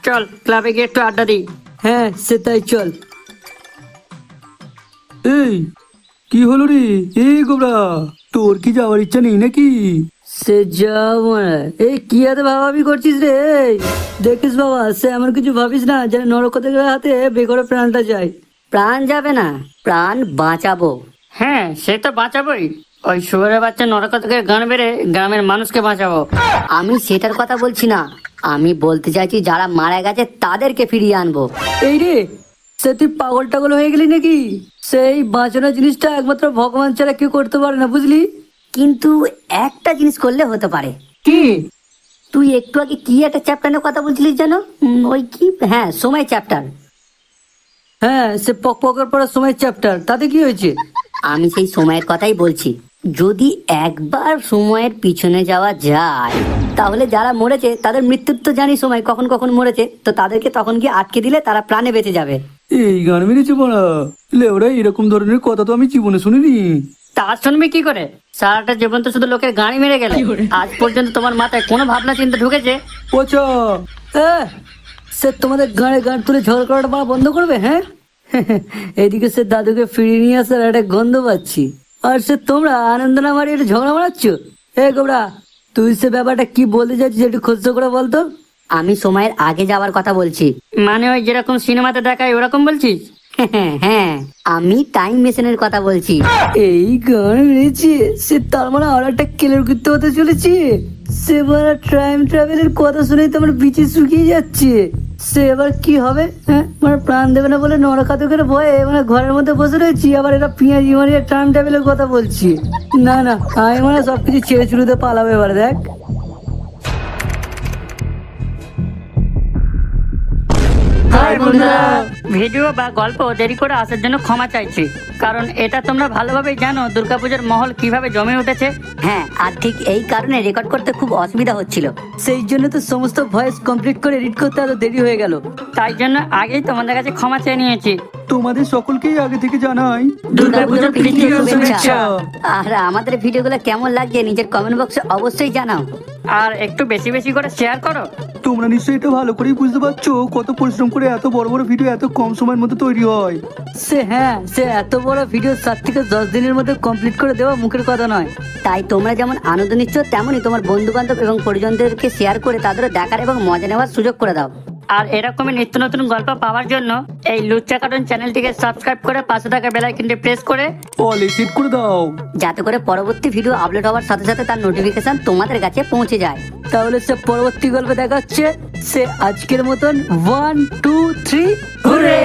চল ক্লাবে গিয়ে একটু আড্ডা দিই। হ্যাঁ সে তাই চল। এই কি হলো রে? এই গোবরা, তোর কি যাওয়ার ইচ্ছা নেই নাকি? সে যাবো না। এই কি এত ভাবাবি করছিস রে? এই, দেখিস বাবা, সে এমন কিছু ভাবিস না যেন নরকতের হাতে বেঘরে প্রাণটা যায়। প্রাণ যাবে না, প্রাণ বাঁচাবো। হ্যাঁ সে তো বাঁচাবোই, ওই শুয়োরের বাচ্চা নরক থেকে গান বেড়ে গ্রামের মানুষকে বাঁচাবো। আমি সেটার কথা বলছি না, আমি বলতে চাইছি যারা মারা গেছে তাদেরকে ফিরিয়ে আনবো। এই রে, সে তুই পাগল টাগল হয়ে গেলি নাকি? সেই বাঁচানোর জিনিসটা একমাত্র ভগবান ছাড়া কেউ করতে পারে না, বুঝলি? কিন্তু একটা জিনিস করলে হতে পারে। কি? তুই একটু আগে কি একটা চ্যাপ্টারের কথা বলছিলিস জানো? ওই কি, হ্যাঁ সময় চ্যাপ্টার। হ্যাঁ সে পকের পড়ার সময় চ্যাপ্টার, তাতে কি হয়েছে? আমি সেই সময়ের কথাই বলছি। যদি একবার সময়ের পিছনে যাওয়া যায় তাহলে যারা মরেছে তাদের মৃত্যুর তো জানি সময় কখন কখন মরেছে, তো তাদেরকে তখন গিয়ে আটকে দিলে তারা প্রাণে বেঁচে যাবে। এই গান মেরেছে পড়া লেওরা, এরকম ধরনের কথা তো আমি জীবনে শুনিনি। তা শুনবি কি করে? সারাটা জীবন তো শুধু লোকের গাড়ি মেরে গেলে। আজ পর্যন্ত তোমার মাথায় কোনো ভাবনা চিন্তা ঢুকেছে? পচা সে তোমাদের গাঁড়ে গাঁড় তুলে ঝগড়া করাটা বলা বন্ধ করবে? হ্যাঁ এদিকে সে দাদুকে ফিরিয়ে নিয়ে আসার একটা গন্ধ পাচ্ছি, আর সে তোমরা আনন্দ না মারি একটা ঝগড়া মারাচ্ছ। এ গোবরা, তুই সে ব্যাপারটা কি বলতে চাচ্ছিস একটু খোঁজ করে বলতো। আমি সময়ের আগে যাওয়ার কথা বলছি। মানে ওই যেরকম সিনেমাতে দেখায় ওরকম বলছিস? হ্যাঁ আমি টাইম মেশিনের কথা বলছি। এই গান মেরেছে সে, তার মানে আর একটা কেলের করতে হতে চলেছে। সে বলা টাইম ট্রাভেলের কথা শুনেই তো আমার বিচে শুকিয়ে যাচ্ছে। সে এবার কি হবে? হ্যাঁ মানে প্রাণ দেবে না বলে নরকাতকের ভয়ে মানে ঘরের মধ্যে বসে রয়েছি, আবার এরা পিঁয়াজি মারিয়ে টাইম ট্রাভেলের কথা বলছি। না না, আমি মানে সবকিছু ছেড়ে ছুড়ে পালাবে এবার। দেখ হাই বন্ধুরা, ভিডিও বা গল্প দেরি করে আসার জন্য ক্ষমা চাইছি, কারণ এটা তোমরা ভালোভাবেই জানো দুর্গাপূজার মহল কিভাবে জমে উঠেছে। হ্যাঁ, আর ঠিক এই কারণে রেকর্ড করতে খুব অসুবিধা হচ্ছিল, সেই জন্য তো সমস্ত ভয়েস কমপ্লিট করে এডিট করতে আরো দেরি হয়ে গেল। তাই জন্য আগেই তোমাদের কাছে ক্ষমা চেয়ে নিয়েছি। তোমাদের সকলকেই আগে থেকে জানাই দুর্গাপূজার প্রীতি ও শুভেচ্ছা। আর আমাদের ভিডিওগুলো কেমন লাগছে নিজের কমেন্ট বক্সে অবশ্যই জানাও। আর একটু বেশি বেশি করে শেয়ার করো। তোমরা নিশ্চয়ই এটা ভালো করেই বুঝতে পারছো কত পরিশ্রম করে এত বড় বড় ভিডিও এত কম সময়ের মধ্যে তৈরি হয়। সে এত বড় ভিডিও 7 থেকে 10 দিনের মধ্যে কমপ্লিট করে দেওয়া মুখের কথা নয়। তাই তোমরা যেমন আনন্দ নিচ্ছ তেমনই তোমার বন্ধু বান্ধব এবং পরিজনদেরকে শেয়ার করে তাদেরও দেখার এবং মজা নেওয়ার সুযোগ করে দাও। আর এরকমই নিত্য নতুন গল্প পাওয়ার জন্য এই লুচ্চা কার্টুন চ্যানেলটিকে সাবস্ক্রাইব করে পাশে থাকা বেল আইকনটি প্রেস করে অলে সেট করে দাও, যাতে করে পরবর্তী ভিডিও আপলোড হওয়ার সাথে সাথে তার নোটিফিকেশন তোমাদের কাছে পৌঁছে যায়। তাহলে সে পরবর্তী গল্পে দেখা হচ্ছে। সে আজকের মতন 1 2 3 ঘুরে।